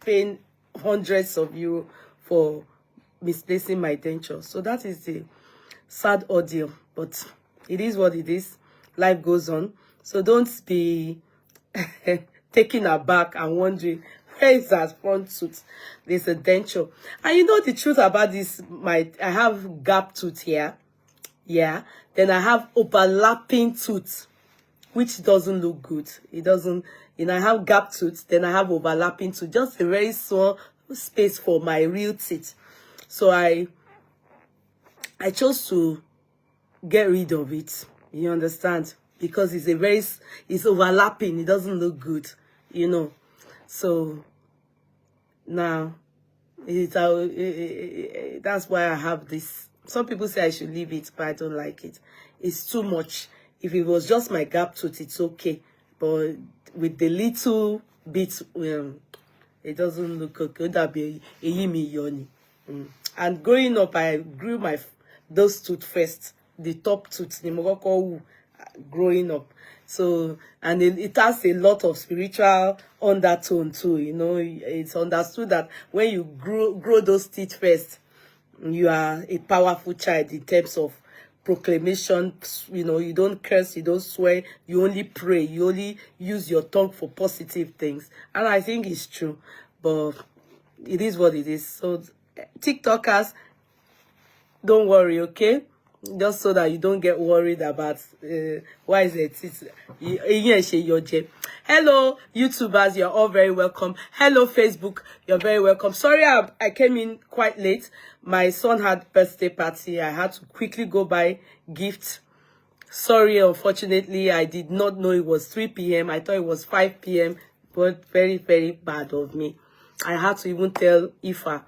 paying hundreds of euros for misplacing my denture. So that is the sad ordeal, but it is what it is. Life goes on. So don't be taken aback and wondering, where is that front tooth? There's a denture. And you know the truth about this, I have gap tooth here. Yeah. Then I have overlapping tooth, which doesn't look good. It doesn't, you know, I have gap tooth, then I have overlapping tooth, just a very small space for my real teeth. So I chose to get rid of it. You understand? Because it's overlapping. It doesn't look good, you know. So now that's why I have this. Some people say I should leave it, but I don't like it. It's too much. If it was just my gap tooth, it's okay. But with the little bit, it doesn't look okay. That be a yimi yoni. And growing up, I grew those tooth first, the top tooth, the mogoko growing up. So, and it has a lot of spiritual undertone too. You know, it's understood that when you grow those teeth first, you are a powerful child in terms of proclamation. You know, you don't curse, you don't swear, you only pray, you only use your tongue for positive things. And I think it's true, but it is what it is. So TikTokers, don't worry, okay? Just so that you don't get worried about why is it. Hello, YouTubers, you're all very welcome. Hello, Facebook, you're very welcome. Sorry, I came in quite late. My son had birthday party. I had to quickly go buy gifts. Sorry, unfortunately, I did not know it was 3 p.m. I thought it was 5 p.m. But very, very bad of me. I had to even tell Ifa,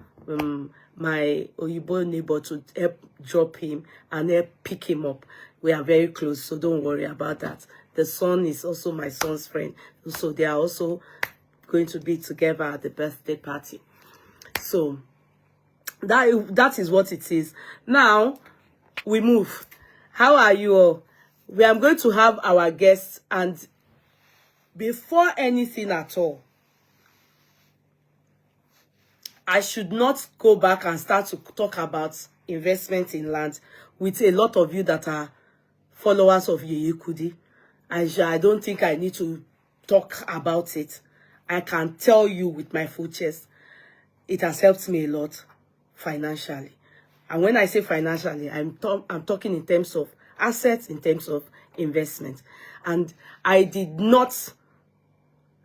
my Oyibo neighbor, to help drop him and help pick him up. We are very close, so don't worry about that. The son is also my son's friend, so they are also going to be together at the birthday party. So that is what it is. Now we move. How are you all? We are going to have our guests, and before anything at all, I should not go back and start to talk about investment in land with a lot of you that are followers of Yeye Kudi. I don't think I need to talk about it. I can tell you with my full chest, it has helped me a lot financially. And when I say financially, I'm talking in terms of assets, in terms of investment. And I did not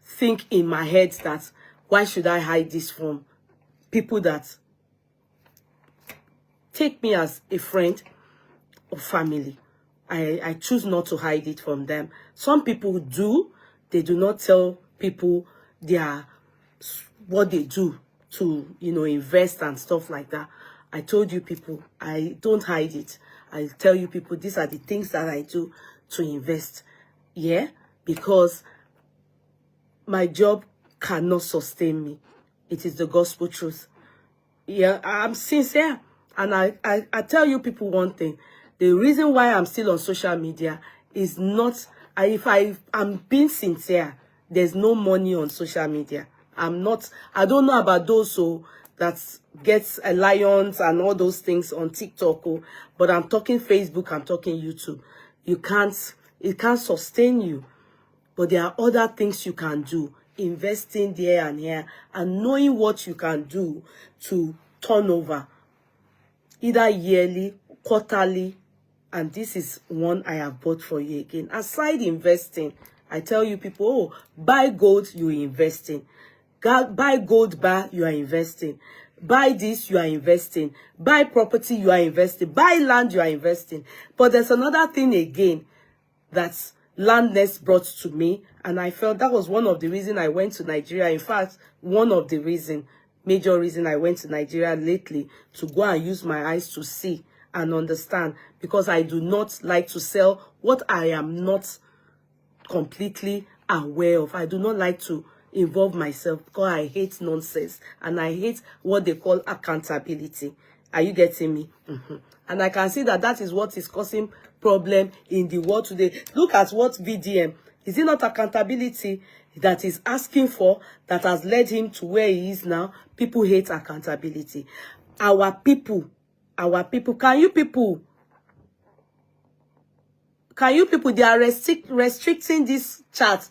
think in my head that, why should I hide this from people that take me as a friend or family? I choose not to hide it from them. Some people do. They do not tell people what they do to, you know, invest and stuff like that. I told you people, I don't hide it. I tell you people, these are the things that I do to invest. Yeah, because my job cannot sustain me. It is the gospel truth. Yeah, I'm sincere. And I tell you people one thing. The reason why I'm still on social media is not, if I'm being sincere, there's no money on social media. I don't know about those who that gets alliance and all those things on TikTok, but I'm talking Facebook, I'm talking YouTube. It can't sustain you. But there are other things you can do, investing there and here, and knowing what you can do to turn over, either yearly, quarterly, and this is one I have bought for you again. Aside investing, I tell you people, oh, buy gold, you're investing. Buy gold bar, you are investing. Buy this, you are investing. Buy property, you are investing. Buy land, you are investing. But there's another thing again that's Land Nest brought to me, and I felt that was one of the reasons I went to Nigeria. In fact, one of the major reason I went to Nigeria lately, to go and use my eyes to see and understand, because I do not like to sell what I am not completely aware of. I do not like to involve myself because I hate nonsense and I hate what they call accountability. Are you getting me? And I can see that is what is causing problem in the world today. Look at what VDM Is it not accountability that he's asking for that has led him to where he is now? People hate accountability. Our people, can you people, they are restricting this chat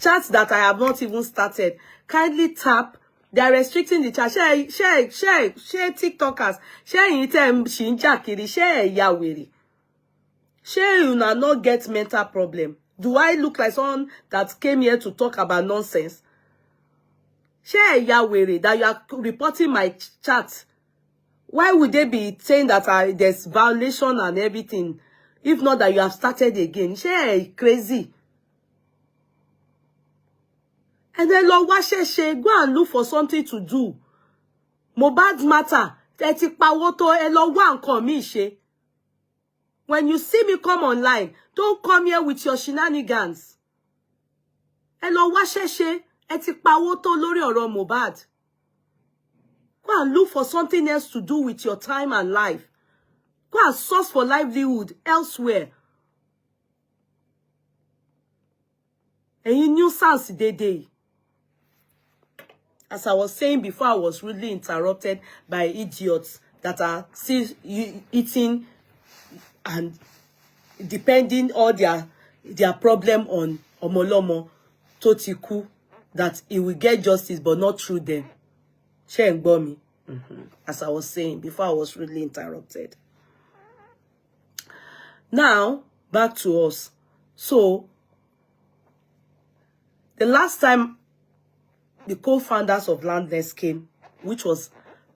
that I have not even started. Kindly tap. They are restricting the chat. Share TikTokers. Share item shinjakiri. Share yawiri. Share you not get mental problem. Do I look like someone that came here to talk about nonsense? Share yawiri that you are reporting my chat. Why would they be saying that there's violation and everything? If not that you have started again. Share crazy. And then Lord, go and look for something to do. Mohbad matter. When you see me come online, don't come here with your shenanigans. Lord, lórí ọ̀rọ̀ Mohbad. Go and look for something else to do with your time and life. Go and source for livelihood elsewhere. And nuisance day. As I was saying before, I was rudely interrupted by idiots that are still eating and depending all their problem on Omolomo Totiku, that he will get justice, but not through them. Sheng Bomi. As I was saying before, I was rudely interrupted. Now, back to us. So, the last time the co-founders of Nest came, which was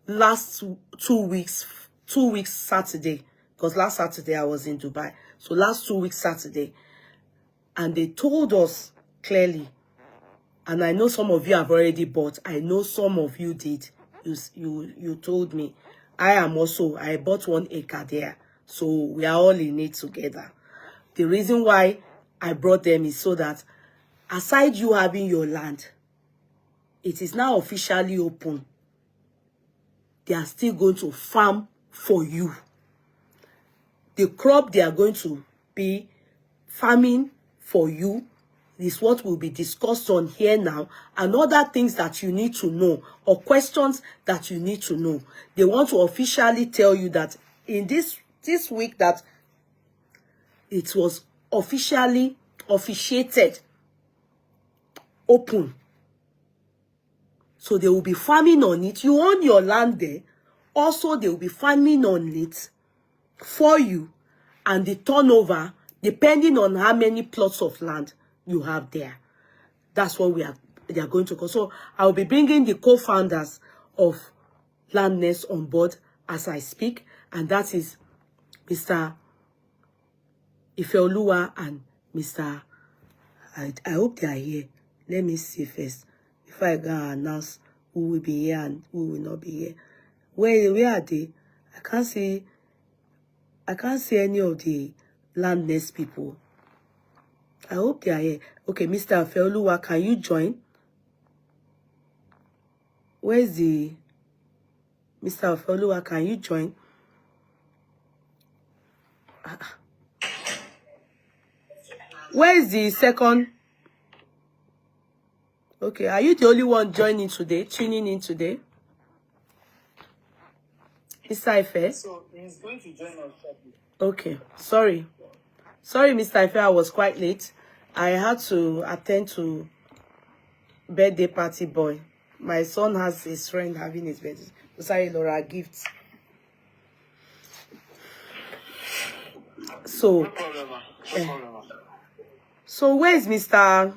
last 2 weeks Saturday, because last Saturday I was in Dubai. So last 2 weeks Saturday, and they told us clearly, and I know some of you have already bought. I know some of you did. You told me. I bought 1 acre there. So we are all in it together. The reason why I brought them is so that aside you having your land, it is now officially open. They are still going to farm for you. The crop they are going to be farming for you is what will be discussed on here now, and other things that you need to know or questions that you need to know. They want to officially tell you that in this week that it was officially officiated open. So they will be farming on it. You own your land there. Also, they will be farming on it for you. And the turnover, depending on how many plots of land you have there. That's what they are going to go. So I will be bringing the co-founders of Nest on board as I speak. And that is Mr. Ifeoluwa and Mr. I hope they are here. Let me see first. If I go announce who will be here and who will not be here. Where are they? I can't see any of the Nest people. I hope they are here. Okay, Mr. Ifeoluwa, can you join? Where's the Mr. Ifeoluwa, can you join? Where's the second? Okay, are you the only one joining today, tuning in today? Mr. Ife? So he's going to join us shortly. Okay, sorry, Mr. Ife, I was quite late. I had to attend to birthday party boy. My son has his friend having his birthday. Sorry, Laura, gifts. So, No problem, no problem. So where is Mr.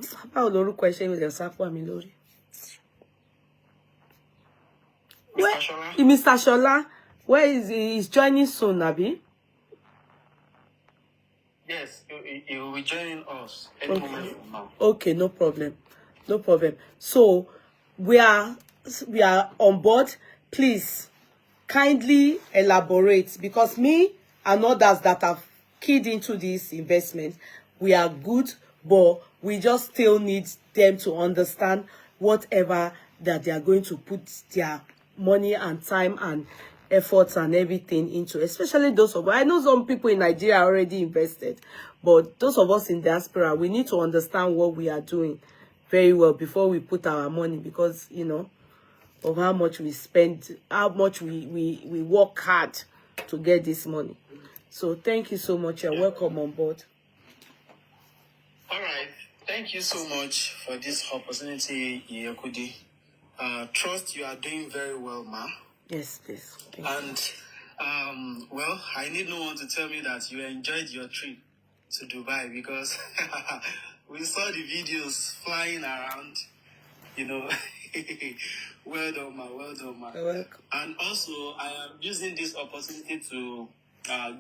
Mr. Shola? Where is he? He's joining soon, Nabi? Yes, he will be joining us any moment from now. Okay, no problem. No problem. So we are on board. Please kindly elaborate, because me and others that have keyed into this investment, we are good, but we just still need them to understand whatever that they are going to put their money and time and efforts and everything into, especially those of us. I know some people in Nigeria already invested, but those of us in diaspora, we need to understand what we are doing very well before we put our money, because, you know, of how much we spend, how much we work hard to get this money. So thank you so much. You're welcome on board. All right. Thank you so much for this opportunity, Yekudi. Trust you are doing very well, ma. Yes, please. And, well, I need no one to tell me that you enjoyed your trip to Dubai, because we saw the videos flying around, you know. Well done, ma. Well done, ma. You're welcome. And also, I am using this opportunity to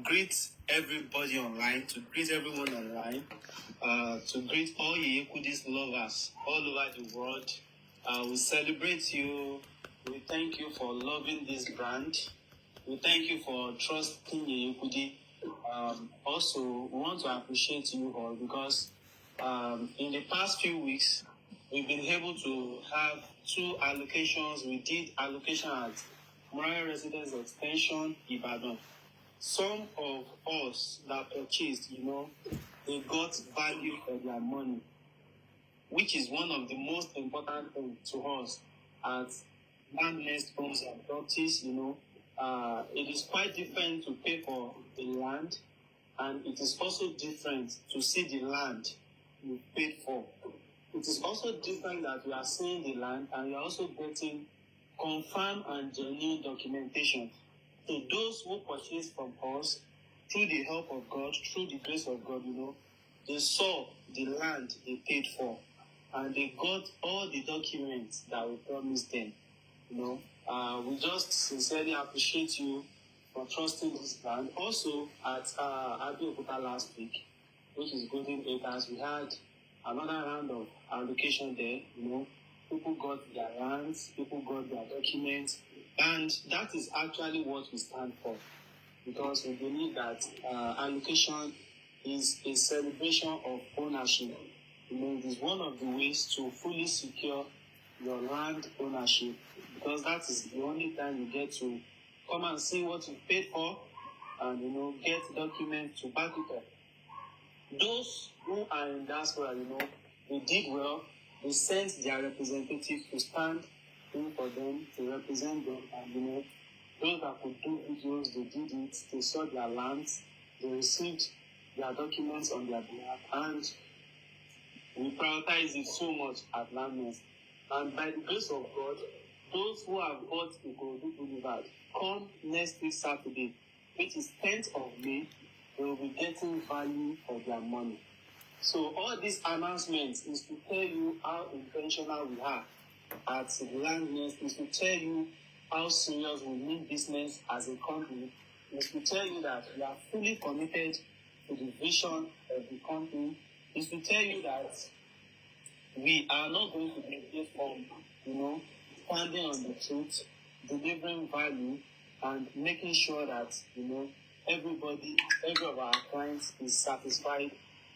greet everybody online, to greet everyone online, to greet all Yekudis lovers all over the world. We celebrate you. We thank you for loving this brand. We thank you for trusting Yekudi. Also, we want to appreciate you all, because in the past few weeks, we've been able to have 2 allocations. We did allocation at Royal Residence Extension, Ibadan. Some of us that purchased, you know, they got value for their money, which is one of the most important things to us as land-based homes and properties. You know, it is quite different to pay for the land, and it is also different to see the land you paid for. It is also different that you are seeing the land and you are also getting confirmed and genuine documentation. So those who purchase from us, through the help of God, through the grace of God, you know, they saw the land they paid for, and they got all the documents that we promised them. You know, we just sincerely appreciate you for trusting this land. Also, at Abeokuta last week, which is Golden Acres, we had another round of allocation there. You know, people got their lands, people got their documents, and that is actually what we stand for, because we believe that allocation is a celebration of ownership. You know, it is one of the ways to fully secure your land ownership, because that is the only time you get to come and see what you paid for, and, you know, get documents to back it up. Those who are in diaspora, you know, they did well. They sent their representatives to stand in for them, to represent them, and, you know, those that could do videos, they did it. They saw their lands, they received their documents on their behalf, and we prioritize it so much at Landness. And by the grace of God, those who have bought Ikorodu Boulevard, come next week Saturday, which is 10th of May, they will be getting value for their money. So all these announcements is to tell you how intentional we are at Landness, is to tell you how serious we mean business as a company, is to tell you that we are fully committed to the vision of the company, is to tell you that we are not going to be from, you know, standing on the truth, delivering value, and making sure that, you know, every of our clients is satisfied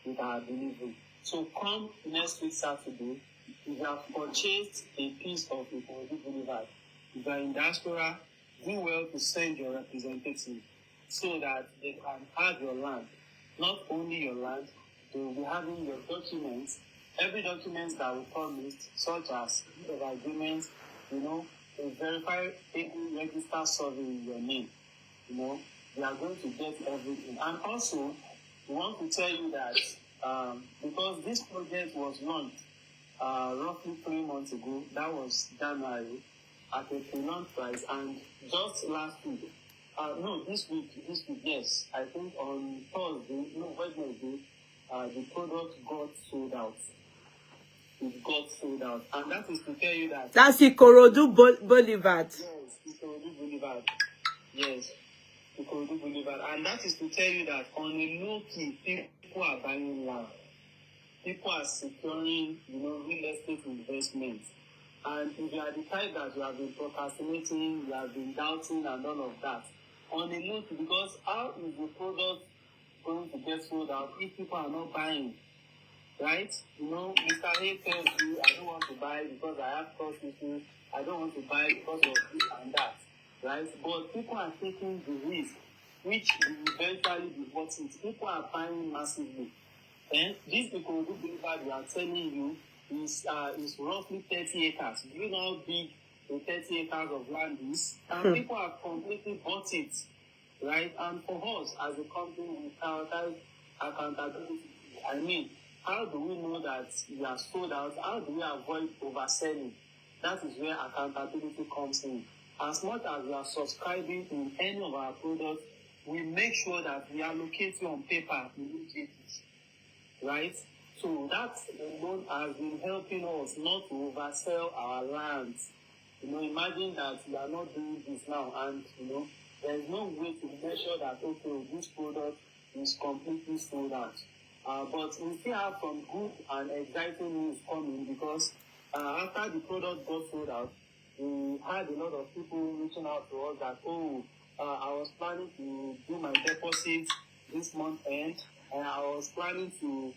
with our delivery. So come next week Saturday. If you have purchased a piece of Ikorodu Boulevard, if you are in diaspora, do well to send your representative so that they can have your land. Not only your land, they will be having your documents, every document that we promised, such as the agreement, you know, a verified able register survey in your name. You know, we are going to get everything. And also, we want to tell you that because this project was launched roughly 3 months ago, that was January, at a pre-launch price, and just last week, this week, yes, I think on Wednesday, the product got sold out. It got sold out, and that is to tell you that... That's Ikorodu Boulevard. Yes, Ikorodu Boulevard. Yes, Ikorodu Boulevard. And that is to tell you that on a low-key, people are buying land. People are securing, you know, real estate investments. And if you are the type that you have been procrastinating, you have been doubting and all of that, on a low-key, because how is the product going to get sold out if people are not buying? Right? You know, Mr. A tells you, I don't want to buy because I have cost issues. I don't want to buy because of this and that. right? But people are taking the risk, which will eventually be worth it. People are buying massively. And this Ikorodu Boulevard we are telling you is roughly 30 acres. Do you know how big the 30 acres of land is? And people have completely bought it, right? And for us as a company, we prioritize accountability. I mean, how do we know that we are sold out? How do we avoid overselling? That is where accountability comes in. As much as we are subscribing in any of our products, we make sure that we allocate it on paper immediately, right? So that alone has been helping us not to oversell our lands. Imagine that we are not doing this now, and there's no way to measure that, okay, this product is completely sold out. But we still have some good and exciting news coming, because after the product got sold out, we had a lot of people reaching out to us that, I was planning to do my deposit this month end, and I was planning to,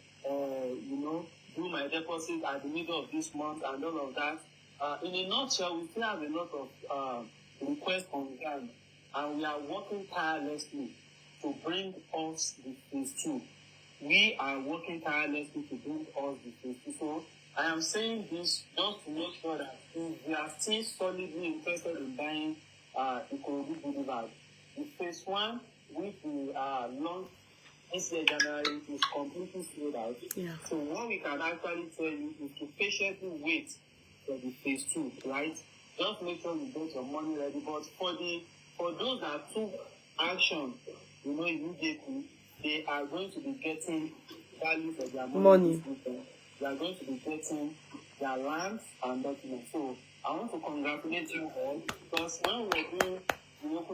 do my deposit at the middle of this month and all of that. In a nutshell, we still have a lot of requests on ground, and we are working tirelessly to bring us the phase 2. We are working tirelessly to bring us the phase 2. So I am saying this just to make sure that if we are still solidly interested in buying Ikorodu Boulevard, the phase 1, which we launched this year January, is completely sold out. Yeah. So what we can actually tell you is to patiently wait for the phase 2, right? Just make sure you get your money ready. But for those that took action, immediately, they are going to be getting value for their money. This weekend. They are going to be getting their lands and documents. So I want to congratulate you all, because when we're doing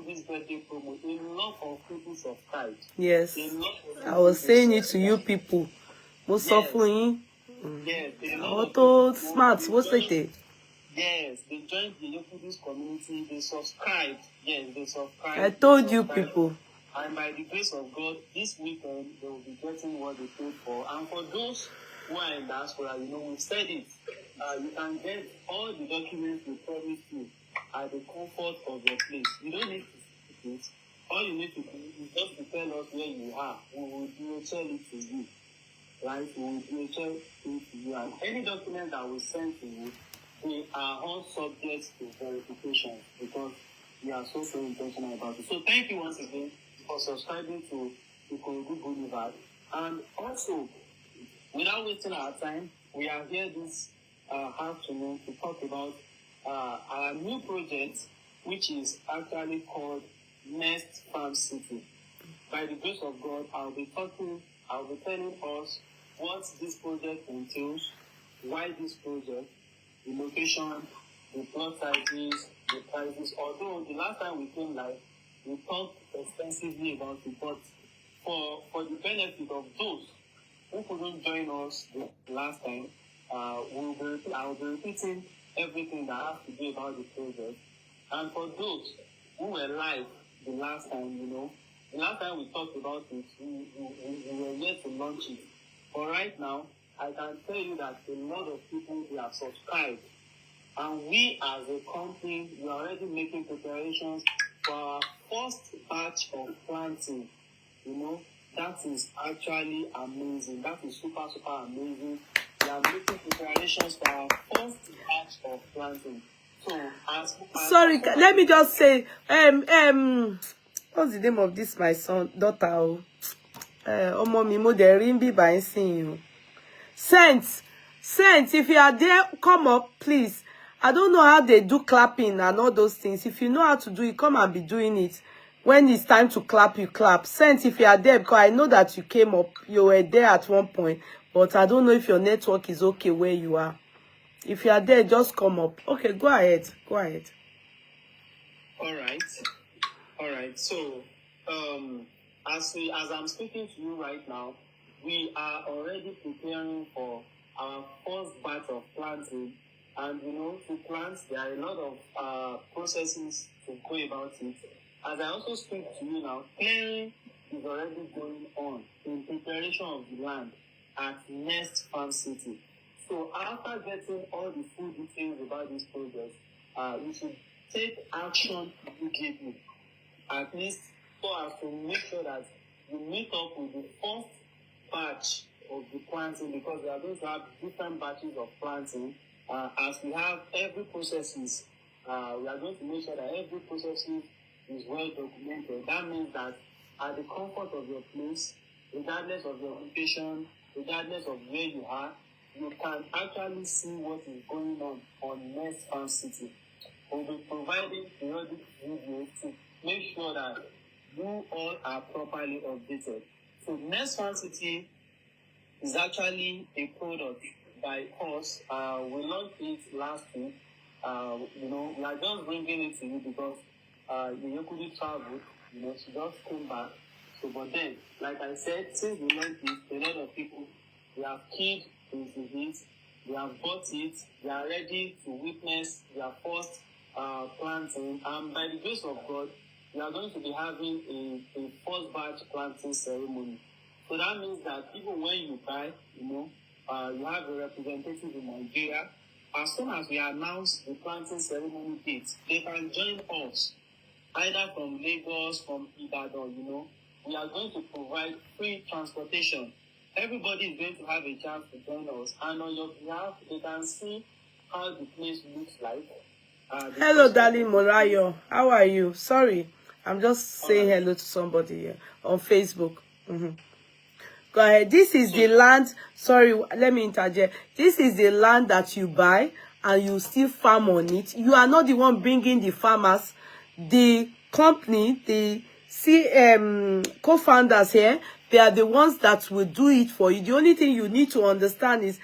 this birthday promo, a lot of people subscribed. Yes. I was saying it to you people. Most suffering. Yes. Auto smart. What's it? Yes, they joined the Yokudis community. They subscribed. Yes, they subscribed. I told you people. And by the grace of God, this weekend they will be getting what they paid for. And for those who are in diaspora, we've said it. You can get all the documents we promised you at the comfort of your place. You don't need to speak it. All you need to do is just to tell us where you are. We will DHL it to you. Right? We will DHL it to you. And any document that we send to you, they are all subject to verification, because we are so intentional about it. So thank you once again for subscribing to Ikorodu Boulevard. And also, without wasting our time, we are here this afternoon to talk about our new project, which is actually called Nest Farmcity. By the grace of God, I'll be telling us what this project entails, why this project, the location, the plot sizes, the prices. Although the last time we came live, we talked extensively about it, but for the benefit of those who couldn't join us the last time, I will be repeating everything that I have to do about the project. And for those who were live the last time, the last time we talked about it, we were yet to launch it. But right now, I can tell you that a lot of people, they have subscribed. And we as a company, we are already making preparations for our first batch of planting. That is actually amazing. That is super, super amazing. We are making preparations for our first batch of planting. So, sorry, let me just say, what's the name of this, my daughter? Mommy, mo de rin bi ba nsin you. Saints, if you are there, come up, please. I don't know how they do clapping and all those things. If you know how to do it, come and be doing it. When it's time to clap, you clap. Saints, if you are there, because I know that you came up, you were there at one point, but I don't know if your network is okay where you are. If you are there, just come up. Okay, go ahead. Go ahead. All right. So, as I'm speaking to you right now, we are already preparing for our first batch of planting. And to plant, there are a lot of processes to go about it. As I also speak to you now, clearing is already going on in preparation of the land at Nest Farmcity. So after getting all the full details about this project, you should take action immediately, at least so as to make sure that you meet up with the first batch of the planting, because we are going to have different batches of planting. As we have every processes, we are going to make sure that every process is well documented. That means that at the comfort of your place, regardless of your location, regardless of where you are, you can actually see what is going on Nest Farmcity. We'll be providing periodic videos to make sure that you all are properly updated. So Nest Farmcity is actually a product by us. We launched it last week. We are just bringing it to you because you couldn't travel. She just came back. So, but then, like I said, since we launched it, a lot of people, they have keyed into it. They have bought it. They are ready to witness their first planting. And by the grace of God, we are going to be having a first batch planting ceremony. So that means that even when you buy, you have a representative in Nigeria. As soon as we announce the planting ceremony date, they can join us, either from Lagos, from Ibadan, We are going to provide free transportation. Everybody is going to have a chance to join us. And on your behalf, they can see how the place looks like. Hello, darling Morayo. How are you? Sorry, I'm just saying hello to somebody here on Facebook. Go ahead. This is the land. Sorry, let me interject. This is the land that you buy and you still farm on it. You are not the one bringing the farmers. The company, the co-founders here, they are the ones that will do it for you. The only thing you need to understand is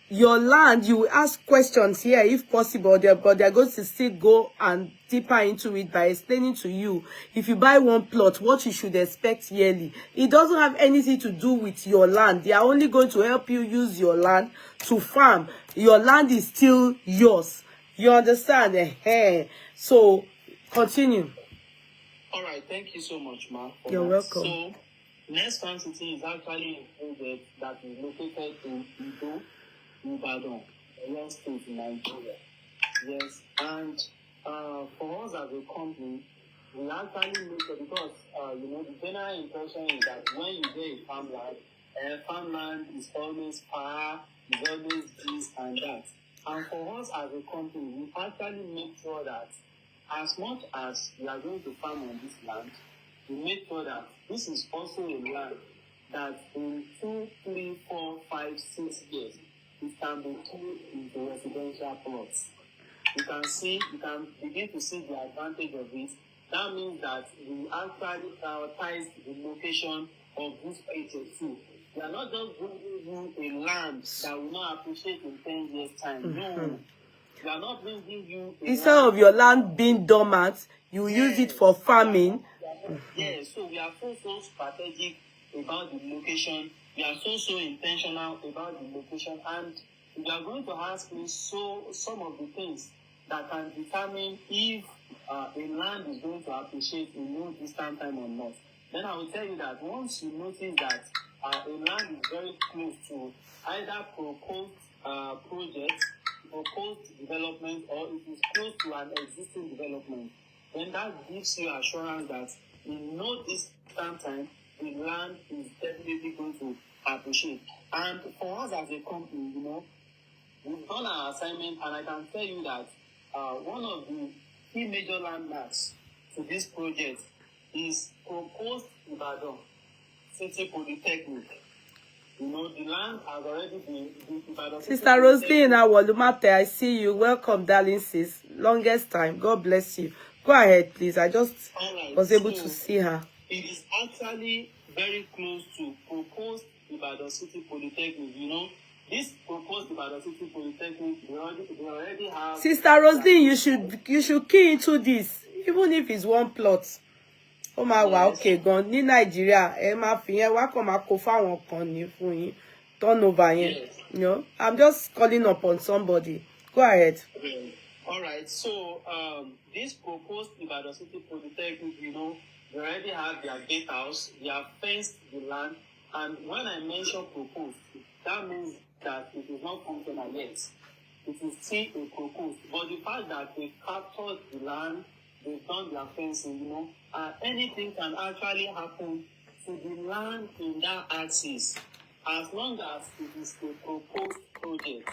your land. You will ask questions here if possible, but they're going to still go and deeper into it by explaining to you, if you buy one plot, what you should expect yearly. It doesn't have anything to do with your land. They are only going to help you use your land to farm. Your land is still yours. You understand? So continue. All right, thank you so much, Ma. You're welcome. So, Nest Farmcity is actually a project that is located in Ibadan, Oyo State, in Nigeria. Yes, and for us as a company, we actually look at, because the general impression is that when you get a farmland is always far, is always this and that. And for us as a company, we actually make sure that as much as we are going to farm on this land, we make sure that this is also a land that in 2, 3, 4, 5, 6 years, it can be turned into residential plots. You can begin to see the advantage of it. That means that we actually prioritize the location of this project too. We are not just bringing you a land that will not appreciate in 10 years' time. No. We are not bringing you instead of your land being dormant, you use it for farming. So we are so strategic about the location. We are so intentional about the location, and we are going to ask you some of the things that can determine if a land is going to appreciate in no distant time or not. Then I will tell you that once you notice that a land is very close to either proposed project, proposed development, or it is close to an existing development, then that gives you assurance that in no distant time, the land is definitely going to appreciate. And for us as a company, we've done our assignment, and I can tell you that one of the key major landmarks to this project is proposed Ibadan City Polytechnic. The land has already been Ibadan. Sister Roslyn Awolumate, I see you. Welcome, darling sis. Longest time. God bless you. Go ahead, please. I just was able to see her. It is actually very close to proposed Ibadan City Polytechnic. This proposed Ibadan City Polytechnic, they already have. Sister Roslyn, you should key into this, even if it's one plot. Oh my wow, okay, gone. Ní Nigeria, máa fi yẹn wá kàn máa kó fáwọn kan ní fún yín. Turnover yẹn. I'm just calling upon somebody. Go ahead. All right. So this proposed Ibadan City Polytechnic, they already have their gatehouse, they have fenced the land, and when I mention proposed, that means that it is not functional yet. it is still a proposed. But the fact that they captured the land, they've done their fencing, anything can actually happen to the land in that axis, as long as it is a proposed project.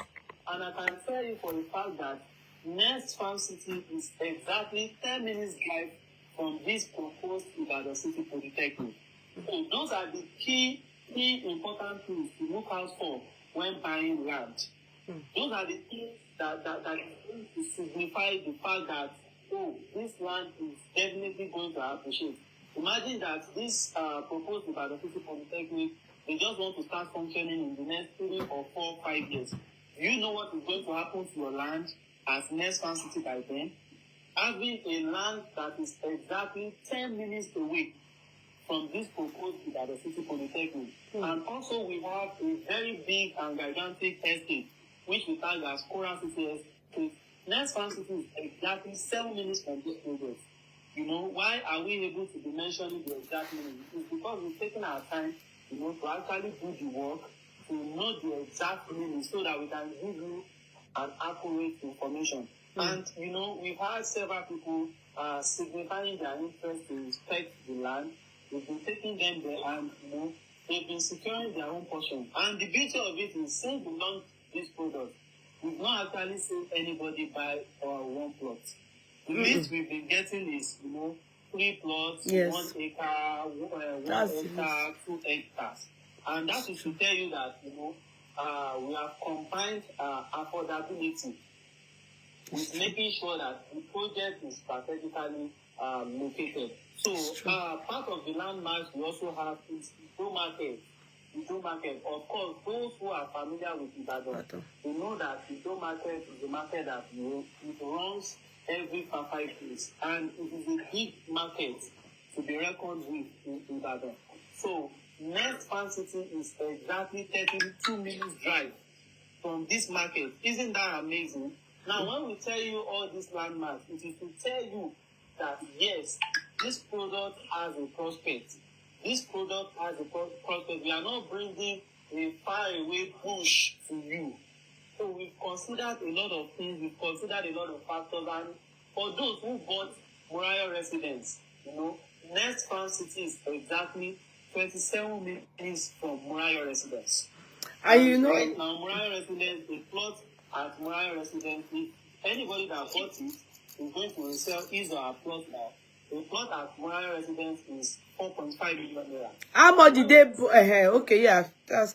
And I can tell you for a fact that Nest Farmcity is exactly 10 minutes drive from this proposed Ibadan City Polytechnic. So those are the key important things to look out for when buying land. Those are the things that is going to signify the fact that, this land is definitely going to appreciate. Imagine that this proposed Ibadan City Polytechnic, they just want to start functioning in the next 3 or 4, 5 years. Do you know what is going to happen to your land as Nest Farmcity by then? Having a land that is exactly 10 minutes away from this proposed Ibadan City Polytechnic. And also we have a very big and gigantic estate, which we tag as Coral City Estate. Nest Farmcity is exactly 7 minutes from this project. Why are we able to be mentioning the exact minutes? It's because we've taken our time, to actually do the work, to know the exact minutes so that we can give you an accurate information. And, we've had several people signifying their interest to inspect the land. We've been taking them there and, they've been securing their own portion. And the beauty of it is, since we launched this product, we've not actually seen anybody buy one plot. The least we've been getting is, 3 plots, Yes. 1 acre, 1 hectare, 2 hectares. And that is to tell you that, we have combined affordability with making sure that the project is strategically located. So part of the landmarks we also have is the market. The market. Of course, those who are familiar with Ibadan, they know that the market is a market that it runs every 5 days, and it is a big market to be reckoned with in Ibadan. So Nest Farmcity is exactly 32 minutes drive from this market. Isn't that amazing? Now, when we tell you all these landmarks, it is to tell you that yes, this product has a prospect. This product has a prospect. We are not bringing a faraway bush to you. So we've considered a lot of things. We've considered a lot of factors. And for those who bought Moriah residence, Nest Farmcity is exactly 27 minutes from Moriah residence. And right now, Moriah residence, the plot at Moriah residence, if anybody that bought it is going to resell his or her plot now. The plot at Moriah residence is 4.5 million naira. how much did they? Okay, yeah,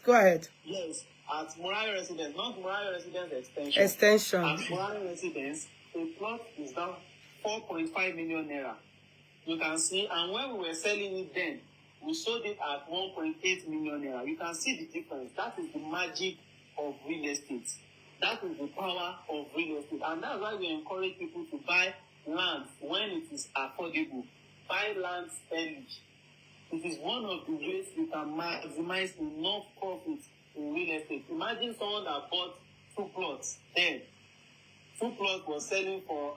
go ahead. Yes, at Moriah residence, not Moriah residence extension. At Moriah residence, the plot is now 4.5 million naira. You can see, and when we were selling it then, we sold it at 1.8 million naira. You can see the difference. That is the magic of real estate. That is the power of real estate. And that's why we encourage people to buy land when it is affordable. Buy land early. It is one of the ways you can maximize enough profit in real estate. Imagine someone that bought 2 plots then. 2 plots was selling for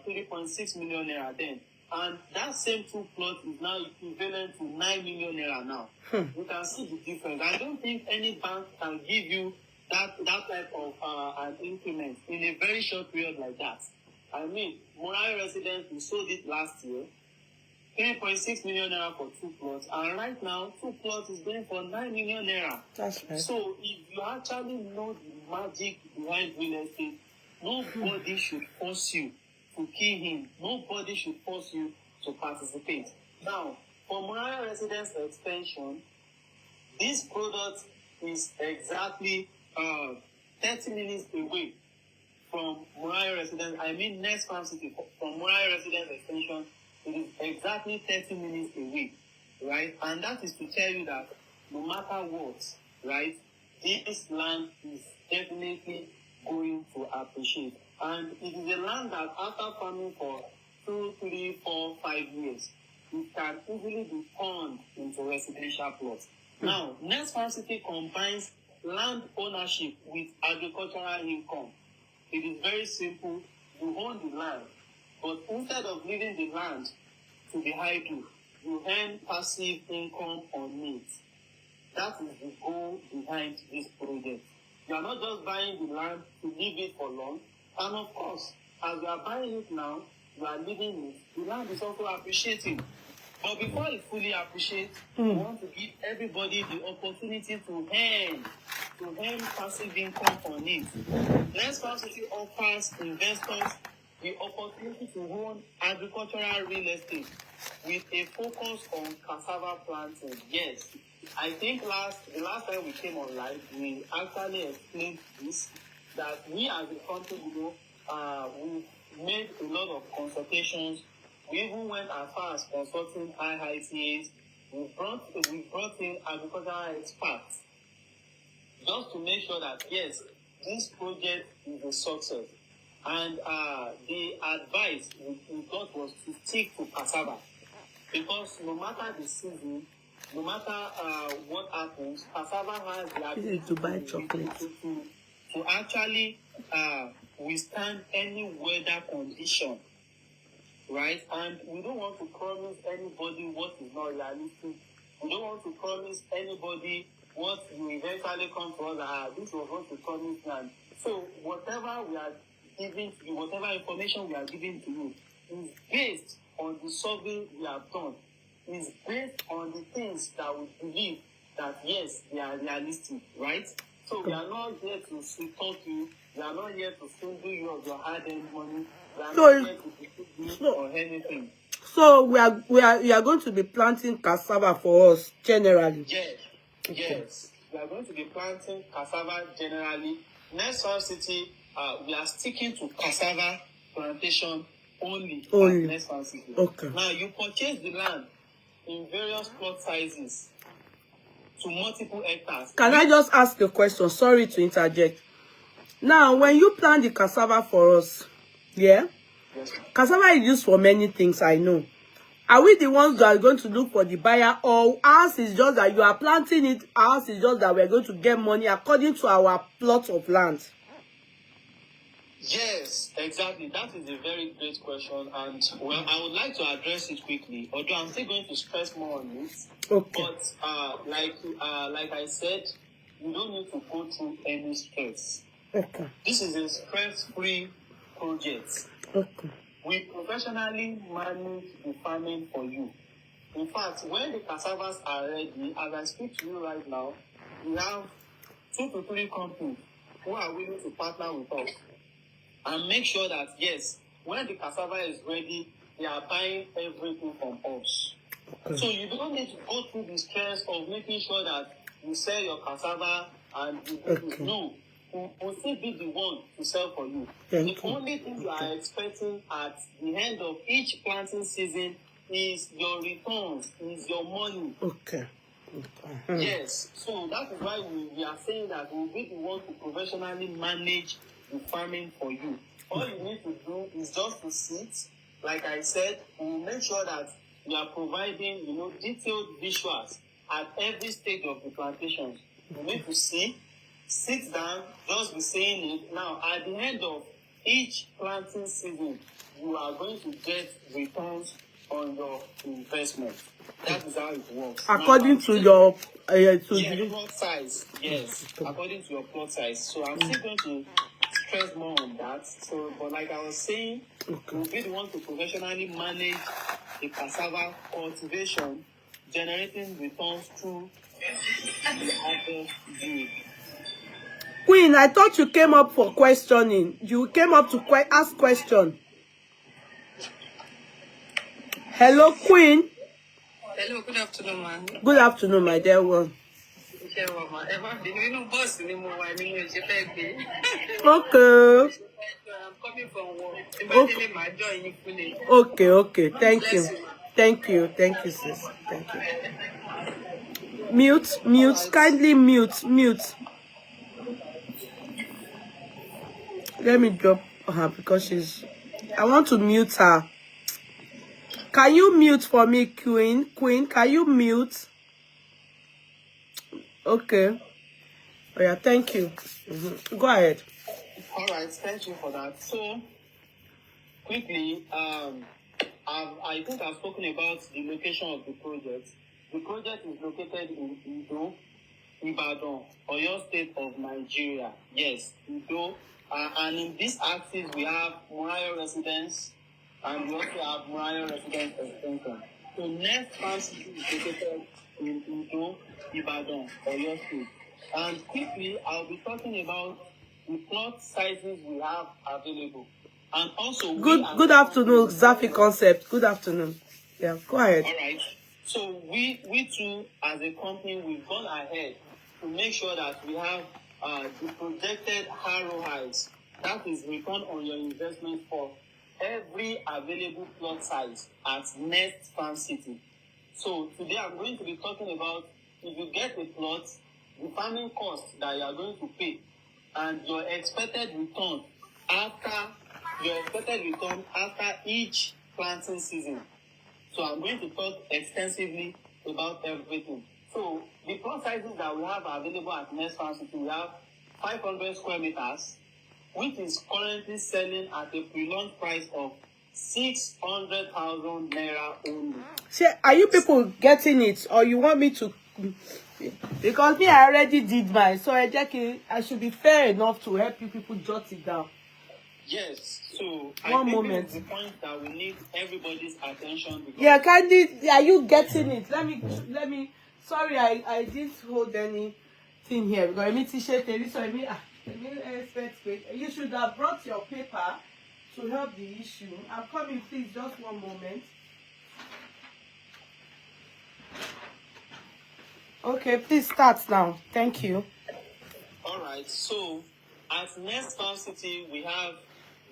3.6 million naira then. And that same 2 plots is now equivalent to 9 million naira now. You can see the difference. I don't think any bank can give you that type of an increment in a very short period like that. I mean, Moriah residence, we sold it last year, 3.6 million naira for 2 plots, and right now 2 plots is going for 9 million naira. That's right. So if you actually know the magic behind real estate, nobody should force you to key in. Nobody should force you to participate. Now, for Moriah residence extension, this product is exactly 30 minutes away from Moriah residence. I mean, Nest Farmcity from Moriah residence extension, it is exactly 30 minutes away, right? And that is to tell you that no matter what, right, this land is definitely going to appreciate. And it is a land that after farming for 2, 3, 4, 5 years, it can easily be turned into residential plots. Now, Nest Farmcity combines land ownership with agricultural income. It is very simple. You own the land, but instead of leaving the land to be idle, you earn passive income on it. That is the goal behind this project. You are not just buying the land to leave it for long. And of course, as you are buying it now, you are leaving it. The land is also appreciating. But before it fully appreciates, we want to give everybody the opportunity to earn passive income on it. Nest Farmcity offers investors the opportunity to own agricultural real estate with a focus on cassava planting. Yes, I think the last time we came online, we actually explained this, that we as a country, we made a lot of consultations. We even went as far as consulting IITAs. We brought in agricultural experts just to make sure that, yes, this project is a success. And the advice we got was to stick to cassava. Because no matter the season, no matter what happens, cassava has the ability to buy chocolate. To actually withstand any weather condition. Right? And we don't want to promise anybody what is not realistic. We don't want to promise anybody what will eventually come to us. This was what we promised. And so whatever we are giving to you, whatever information we are giving to you, is based on the survey we have done. Is based on the things that we believe that, yes, they are realistic. Right? So we are not here to talk you. We are not here to swindle you of your hard-earned money. We are not here to deceive you or anything. So we are going to be planting cassava for us generally. Yes, yes. We are going to be planting cassava generally. Nest Farmcity, we are sticking to cassava plantation only. Nest Farmcity. Okay. Now you purchase the land in various plot sizes to multiple hectares. Can I just ask a question? Sorry to interject. Now, when you plant the cassava for us, yeah? Yes. Cassava is used for many things, I know. Are we the ones that are going to look for the buyer, or ours is just that you are planting it, ours is just that we are going to get money according to our plot of land? Yes, exactly. That is a very great question, and well, I would like to address it quickly. Although I'm still going to stress more on it. Okay. But like I said, you don't need to go through any stress. Okay. This is a stress-free project. Okay. We professionally manage the farming for you. In fact, when the cassavas are ready, as I speak to you right now, we have 2 to 3 companies who are willing to partner with us and make sure that, yes, when the cassava is ready, they are buying everything from us. Okay. So you don't need to go through the stress of making sure that you sell your cassava and you do no. We'll still be the one to sell for you. The only thing you are expecting at the end of each planting season is your returns, is your money. Okay. Yes. So that is why we are saying that we'll be the one to professionally manage the farming for you. All you need to do is just to sit. Like I said, we'll make sure that we are providing, detailed visuals at every stage of the plantations. You need to sit down, just be saying it. Now, at the end of each planting season, you are going to get returns on your investment. That is how it works. According now, to your plot size. Yes, according to your plot size. So I'm still going to stress more on that. So, but like I was saying, we'll be the one to professionally manage the cassava cultivation, generating returns through the harvest yield. Queen, I thought you came up for questioning. You came up to ask question. Hello, Queen. Hello, good afternoon, man. Good afternoon, my dear one. Okay. I'm coming from work. Okay. Thank you, sis. Thank you. Mute. Kindly mute. Let me drop her because I want to mute her. Can you mute for me, Queen? Queen, can you mute? Okay. Oh yeah, thank you. Go ahead. All right, thank you for that. So, quickly, I think I've spoken about the location of the project. The project is located in Ido. Ibadan, Oyo State of Nigeria. Yes, Ido. And in this axis, we have Murayo residence, and we also have Murayo residence extension. So Nest Farmcity is located in Ido, Ibadan, Oyo State. And quickly, I'll be talking about the plot sizes we have available. And also, good afternoon, Zafi Concept. Good afternoon. Yeah, go ahead. All right. So we too, as a company, we've gone ahead to make sure that we have the projected ROIs, that is return on your investment, for every available plot size at Nest Farmcity. So today I'm going to be talking about, if you get a plot, the farming cost that you are going to pay, and your expected return after each planting season. So I'm going to talk extensively about everything. So the plot sizes that we have available at Nest Farmcity, we have 500 square meters, which is currently selling at a pre-launch price of 600,000 naira only. See, are you people getting it, or you want me to? Because me, I already did mine, so I should be fair enough to help you people jot it down. Yes, so I One think moment. this is the point that we need everybody's attention. Yeah, Candy, are you getting it? Let me. Sorry, I didn't hold anything here because I mean, you should have brought your paper to help the issue. I'm coming, please. Just one moment. Okay, please start now. Thank you. All right, so at Nest Farmcity, we have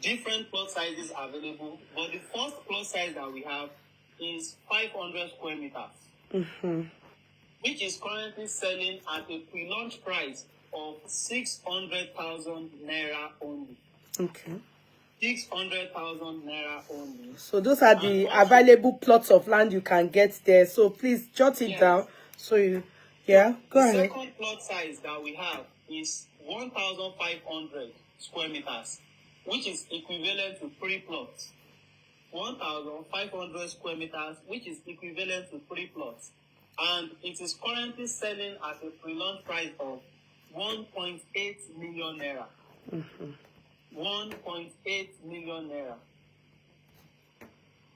different plot sizes available, but the first plot size that we have is 500 square meters, which is currently selling at a pre-launch price of 600,000 naira only. Okay. 600,000 naira only. So those are the available plots of land you can get there. So please jot it down. So you, yeah, go ahead. The second plot size that we have is 1,500 square meters, which is equivalent to 3 plots. 1,500 square meters, which is equivalent to 3 plots. And it is currently selling at a pre-launch price of 1.8 million naira. 1.8 million naira.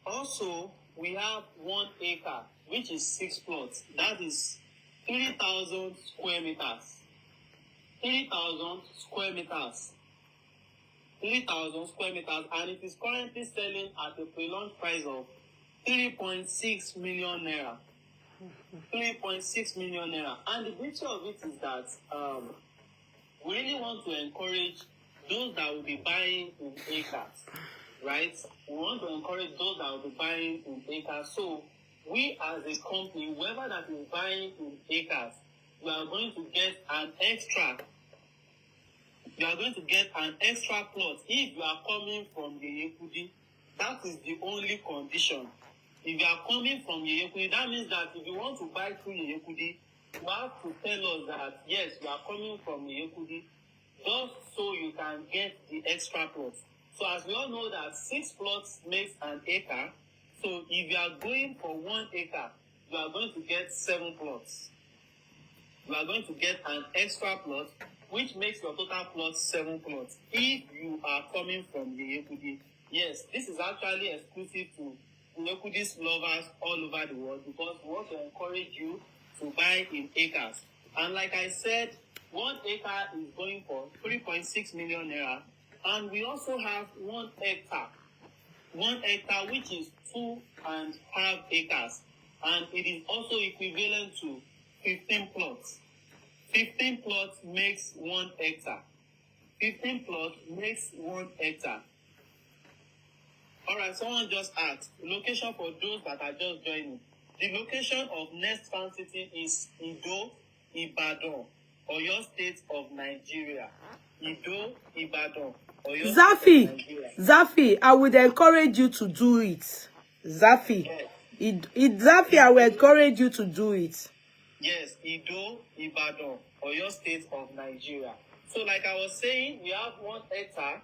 Also, we have 1 acre, which is 6 plots. That is 3,000 square meters. 3,000 square meters. 3,000 square meters, and it is currently selling at a pre-launch price of 3.6 million naira. 3.6 million naira. And the beauty of it is that we really want to encourage those that will be buying in acres, right? We want to encourage those that will be buying in acres. So we as a company, whoever that is buying in acres, we are going to get an extra. You are going to get an extra plot if you are coming from Yeyekudi. That is the only condition. If you are coming from Yeyekudi, that means that if you want to buy through Yeyekudi, you have to tell us that yes, you are coming from Yeyekudi, just so you can get the extra plot. So as we all know that 6 plots makes an acre, so if you are going for 1 acre, you are going to get 7 plots. You are going to get an extra plot, which makes your total plot 7 plots. If you are coming from the Yekudi, yes, this is actually exclusive to Yekudi's lovers all over the world, because we want to encourage you to buy in acres. And like I said, 1 acre is going for 3.6 million naira, and we also have 1 hectare. 1 hectare, which is 2.5 acres, and it is also equivalent to 15 plots. 15 plots makes 1 hectare. 15 plots makes 1 hectare. All right, someone just asked, location for those that are just joining. The location of Nest Farmcity is Ido, Ibadan, Oyo State of Nigeria. Ido, Ibadan, Oyo State of Nigeria. Zafi, I would encourage you to do it. Zafi, Zafi, I will encourage you to do it. Yes, Ido, Ibadan, Oyo State of Nigeria. So like I was saying, we have 1 hectare,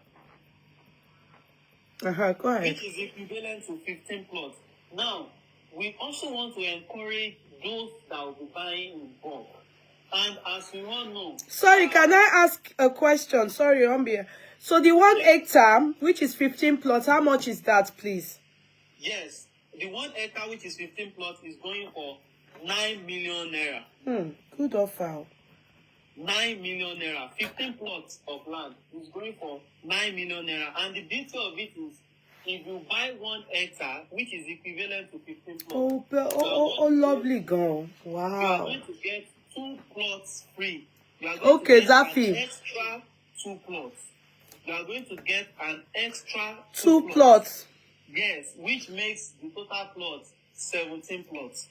Go ahead. which is equivalent to 15 plots. Now, we also want to encourage those that will be buying in bulk. And as we all know, Sorry, can I ask a question? Sorry, Ombia. So the 1 hectare, which is 15 plots, how much is that, please? yes, the 1 hectare, which is 15 plots, is going for 9 million naira. Good offer. 9 million naira. 15 plots of land is going for 9 million naira. And the beauty of it is, if you buy 1 hectare, which is equivalent to 15 plots, Lovely girl. Wow. You are going to get 2 plots free. You are going Okay, to get Zafi. an extra 2 plots. You are going to get an extra 2 plots. Yes, which makes the total plots 17 plots.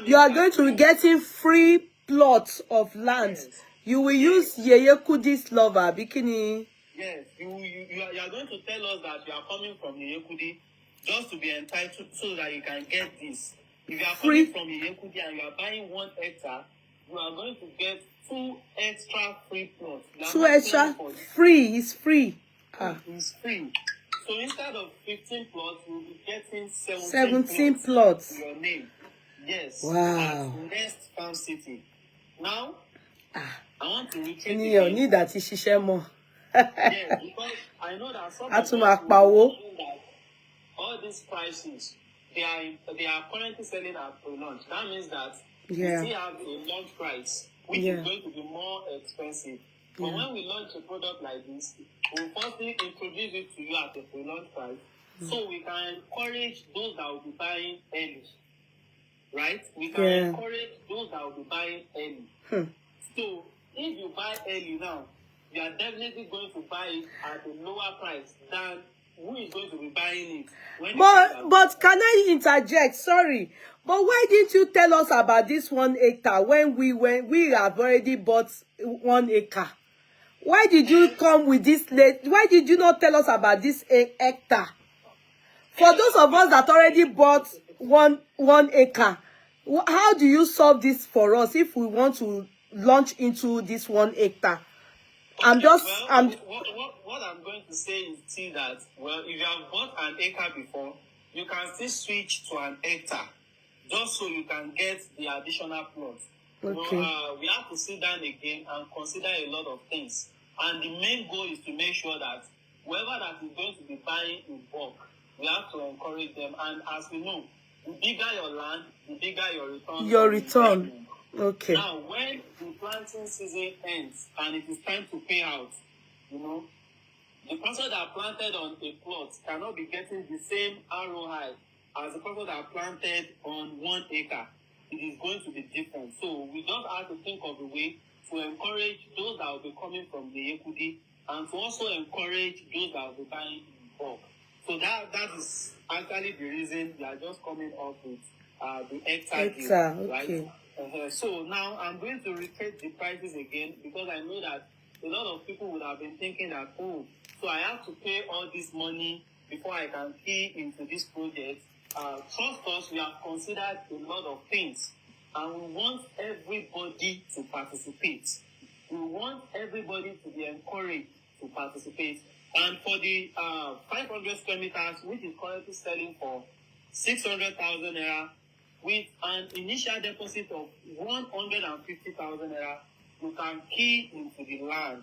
You are going to be getting free plots of land. Yes. You will use Yeye Kudi's lover, Bikini. Yes, you are going to tell us that you are coming from Yeye Kudi just to be entitled so that you can get this. If you are coming from Yeye Kudi and you are buying 1 hectare, you are going to get 2 extra free plots. 2 extra free is free. It's free. So instead of 15 plots, you will be getting 17 plots. To your name. Yes. Wow. At Nest Farmcity. Now, I want to retrace you need that is more. Yes, because I know that some people that all these prices they are currently selling at pre-launch. That means that we still have a launch price, which is going to be more expensive. But when we launch a product like this, we'll firstly introduce it to you at a pre-launch price, so we can encourage those that will be buying early. Right? We can encourage those that will be buying early. So if you buy early now, you are definitely going to buy it at a lower price than who is going to be buying it. But can I interject? Sorry. But why didn't you tell us about this 1 hectare when we have already bought 1 acre? Why did you come with this late? Why did you not tell us about this hectare? For those of us that already bought one acre, how do you solve this for us if we want to launch into this 1 hectare? What I'm going to say is see that, well, if you have bought an acre before, you can still switch to an hectare just so you can get the additional plot. Okay. We have to sit down again and consider a lot of things. And the main goal is to make sure that whoever that is going to be buying in bulk, we have to encourage them. And as we know, the bigger your land, the bigger your return. Your return. Okay. Now, when the planting season ends and it is time to pay out, the person that planted on a plot cannot be getting the same ROI as the person that planted on 1 acre. It is going to be different. So we just have to think of a way to encourage those that will be coming from the equity and to also encourage those that will be buying in bulk. So that is actually the reason we are just coming up with the hectare deal, right? Okay. So now I'm going to repeat the prices again because I know that a lot of people would have been thinking that, so I have to pay all this money before I can key into this project. Trust us, we have considered a lot of things and we want everybody to participate. We want everybody to be encouraged to participate. And for the 500 square meters, which is currently selling for 600,000 naira, with an initial deposit of 150,000 naira, you can key into the land.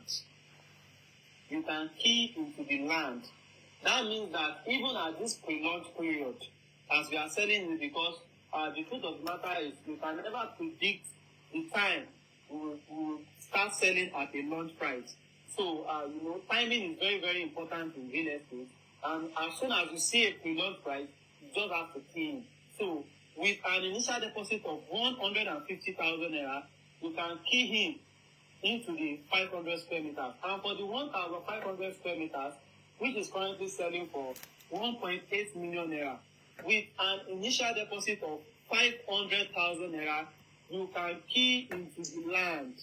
You can key into the land. That means that even at this pre-launch period, as we are selling it, because the truth of the matter is you can never predict the time we will start selling at a launch price. So, timing is very, very important in real estate. And as soon as you see a pre-launch price, you just have to key in. So, with an initial deposit of 150,000 naira, you can key in into the 500 square meters. And for the 1,500 square meters, which is currently selling for 1.8 million naira, with an initial deposit of 500,000 naira, you can key into the land,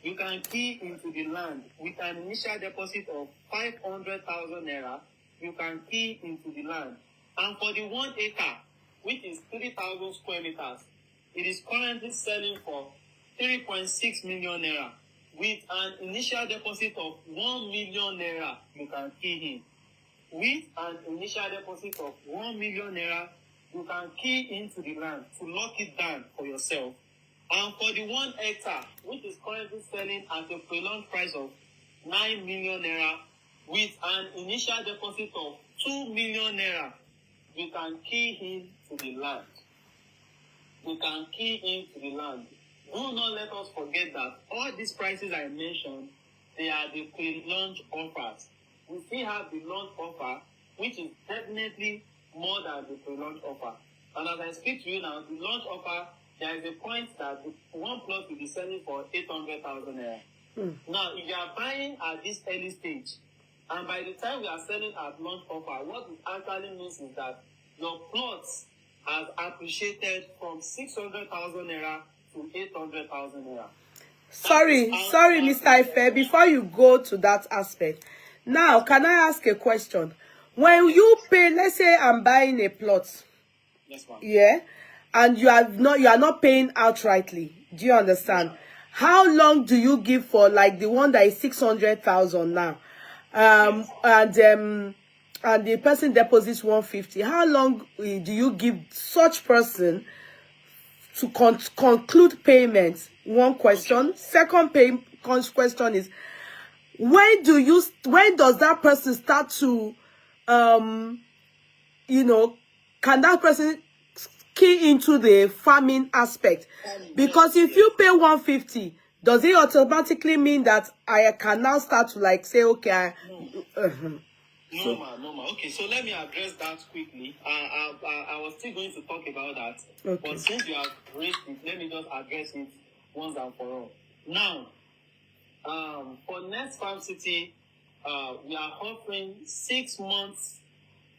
You can key into the land with an initial deposit of 500,000 naira. You can key into the land. And for the 1 acre, which is 3,000 square meters, it is currently selling for 3.6 million naira. With an initial deposit of 1 million naira, you can key in. With an initial deposit of 1 million naira, you can key into the land to lock it down for yourself. And for the 1 hectare, which is currently selling at a pre-launch price of 9 million naira, with an initial deposit of 2 million naira, you can key in to the land. You can key into the land. Do not let us forget that all these prices I mentioned, they are the pre-launch offers. We still have the launch offer, which is definitely more than the pre-launch offer. And as I speak to you now, the launch offer, there is a point that the one plot will be selling for 800,000 naira. Now, if you are buying at this early stage, and by the time we are selling at launch offer, what it actually means is that your plots has appreciated from 600,000 naira to 800,000 naira. Sorry, Mr. Ife, before you go to that aspect, now, can I ask a question? When you pay, let's say I'm buying a plot, Yes, ma'am. yeah, and you are not paying outrightly. Do you understand? How long do you give for like the one that is 600,000 now? And the person deposits 150. How long do you give such person to conclude payments? One question. Second question is, when does that person start to can that person key into the farming aspect? Because if you pay 150, does it automatically mean that I can now start to like say, okay, No, ma. Okay, so let me address that quickly. I was still going to talk about that. Okay. But since you have raised it, let me just address it once and for all. Now, for Nest Farmcity, we are offering 6 months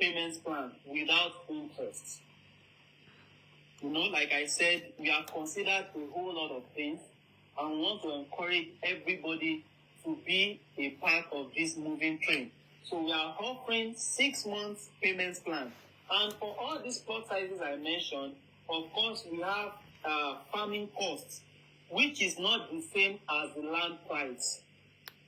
payment plan without interest. Like I said, we have considered a whole lot of things and want to encourage everybody to be a part of this moving train. So we are offering 6 months payment plan. And for all these plot sizes I mentioned, of course, we have farming costs, which is not the same as the land price.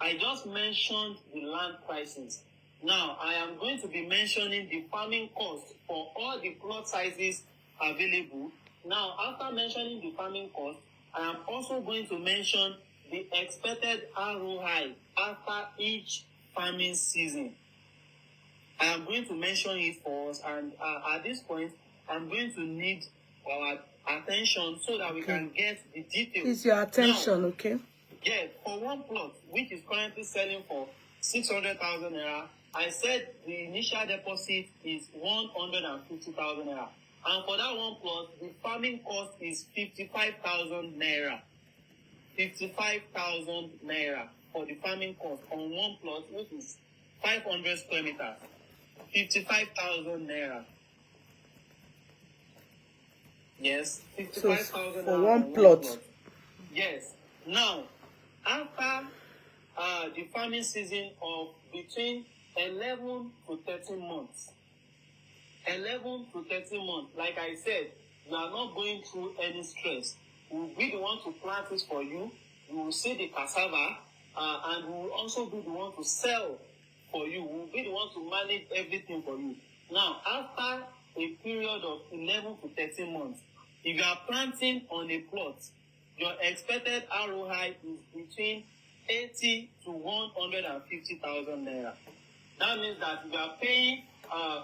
I just mentioned the land prices. Now, I am going to be mentioning the farming cost for all the plot sizes available. Now, after mentioning the farming cost, I am also going to mention the expected ROI after each farming season. I am going to mention it for us, and at this point, I'm going to need our attention so that we can get the details. Is your attention, now, okay? Yeah, for one plot, which is currently selling for 600,000 naira, I said the initial deposit is 150,000 naira. And for that one plot, the farming cost is 55,000 naira. 55,000 naira for the farming cost on one plot, which is 500 square meters. 55,000 naira. Yes, 55,000 for one plot. Yes. Now, after the farming season of between 11 to 13 months, 11 to 13 months, like I said, you are not going through any stress. We will be the one to plant it for you. We will see the cassava, and we will also be the one to sell for you. We will be the one to manage everything for you. Now, after a period of 11 to 13 months, if you are planting on a plot, your expected ROI is between 80 to 150,000 naira. That means that you are paying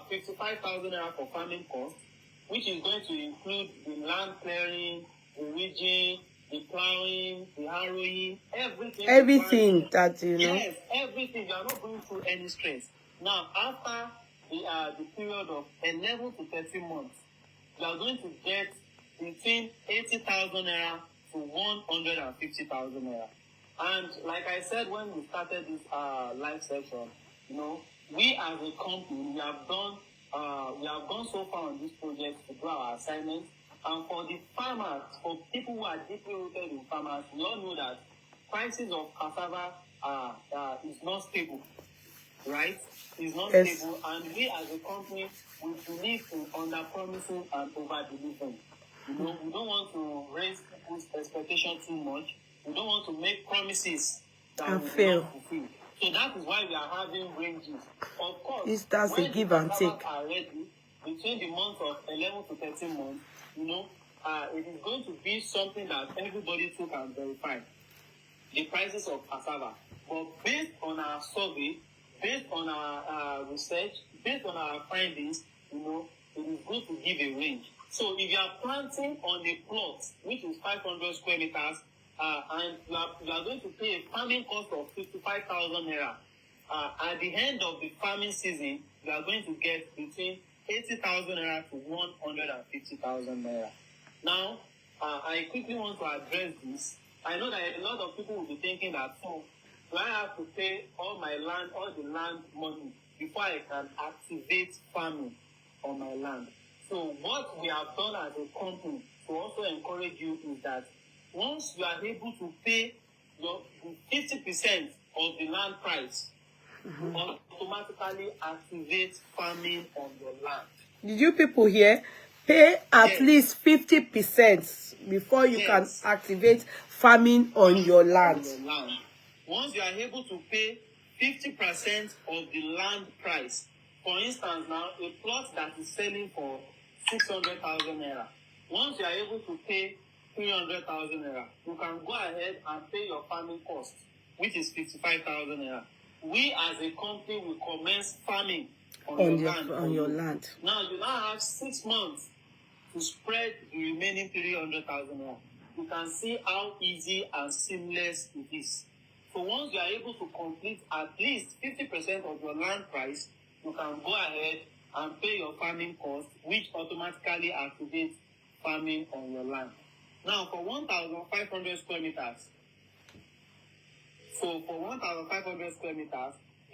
55,000 naira for farming costs, which is going to include the land clearing, the ridging, the plowing, the harrowing, everything. Everything that you know. Yes, everything. You are not going through any stress. Now, after the period of 11 to 13 months, you are going to get between 80,000 naira to 150,000 naira. And like I said when we started this live session, we as a company, we have gone so far on this project to do our assignments. And for the farmers, for people who are deeply rooted in farmers, we all know that prices of cassava is not stable, right? It's not stable. And we as a company, we believe in under-promising and over-delivering. We don't want to raise people's expectation too much. We don't want to make promises that we will not fulfill. So that is why we are having ranges. Of course, that's a give and take. Are ready, between the months of 11 to 13 months, it is going to be something that everybody too can verify. The prices of cassava. But based on our survey, based on our research, based on our findings, you know, it is good to give a range. So if you are planting on a plot which is 500 square meters, and you are going to pay a farming cost of 55,000 naira, at the end of the farming season, you are going to get between 80,000 naira to 150,000 naira. Now, I quickly want to address this. I know that a lot of people will be thinking that, so, do I have to pay all the land money before I can activate farming on my land? So what we have done as a company to also encourage you is that once you are able to pay your 50% of the land price, you automatically activate farming on your land. Did you people hear? Pay at least 50% before you can activate farming on your land. Once you are able to pay 50% of the land price, for instance, now a plot that is selling for 600,000 naira. Once you are able to pay 300,000 naira, you can go ahead and pay your farming cost, which is 55,000 naira. We as a company will commence farming on your land. Now you now have 6 months to spread the remaining 300,000 naira. You can see how easy and seamless it is. So once you are able to complete at least 50% of your land price, you can go ahead and pay your farming cost, which automatically activates farming on your land. Now, for 1,500 square meters,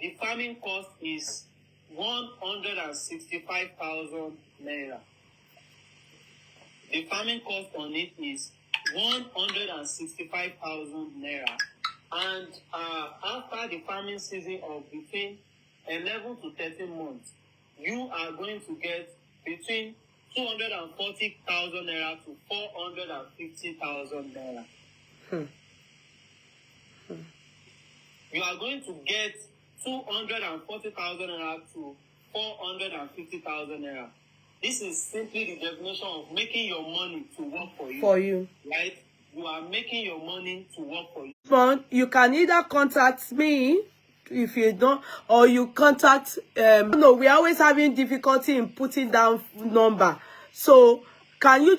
the farming cost is 165,000 naira. The farming cost on it is 165,000 naira. And after the farming season of between 11 to 13 months, you are going to get between 240,000 naira to 450,000 naira. You are going to get 240,000 naira to 450,000 naira. This is simply the definition of making your money to work for you. Right? You are making your money to work for you. But you can either contact me if you don't, or you contact no, we're always having difficulty in putting down number. So can you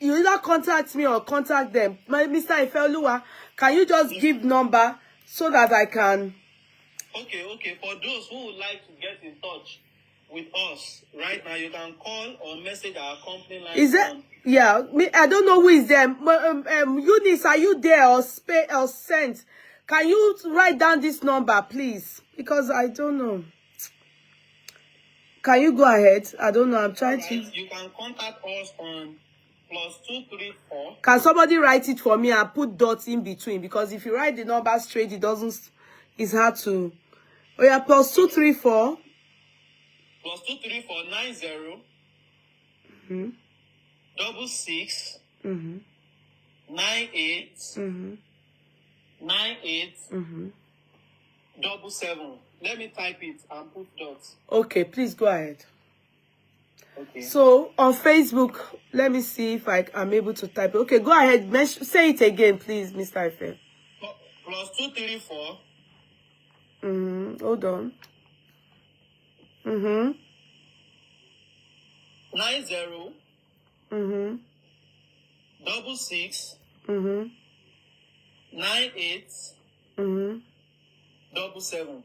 either contact me or contact them? Mr. Ifelua, can you just give number so that I can? Okay. For those who would like to get in touch with us right now, you can call or message our company line. Is it? Yeah, I don't know who is there. Eunice, are you there or sent? Can you write down this number, please? Because I don't know. Can you go ahead? I don't know. I'm trying to. You can contact us on +234. Can somebody write it for me and put dots in between? Because if you write the number straight, it doesn't. It's hard to. Oh yeah, +234. +234 90. 66. 98. 98. 77. Let me type it and put dots. Okay, please go ahead. Okay. So on Facebook, let me see if I am able to type it. Okay, go ahead. Say it again, please, Mr. Ife. +234. Hold on. 90. 66. 98. 77.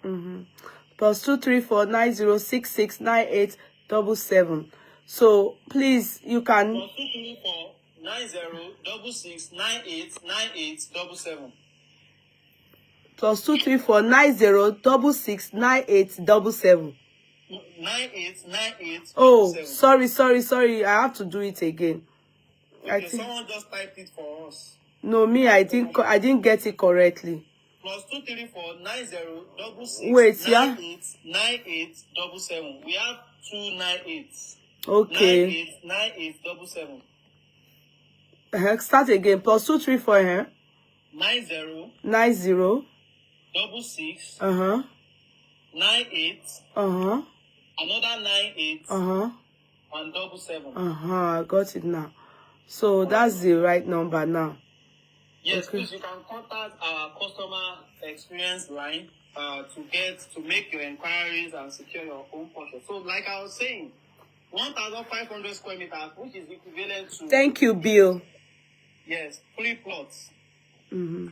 +234 90669877. So please, you can. +234 9066989877. +234 90669877. 9898. Oh, sorry. I have to do it again. Okay, I think someone just typed it for us. No, me, I didn't get it correctly. +234 9066 Wait, yeah. 989877. We have 2 98s. Okay. 989877. Start again. +234 here. 90 66 98 another 98 and 77. I got it now. So that's the right number now. Yes, Okay. please, you can contact our customer experience line to make your inquiries and secure your own purchase. So, like I was saying, 1,500 square meters, which is equivalent to... Thank you, Bill. Yes, 3 plots. Mm-hmm.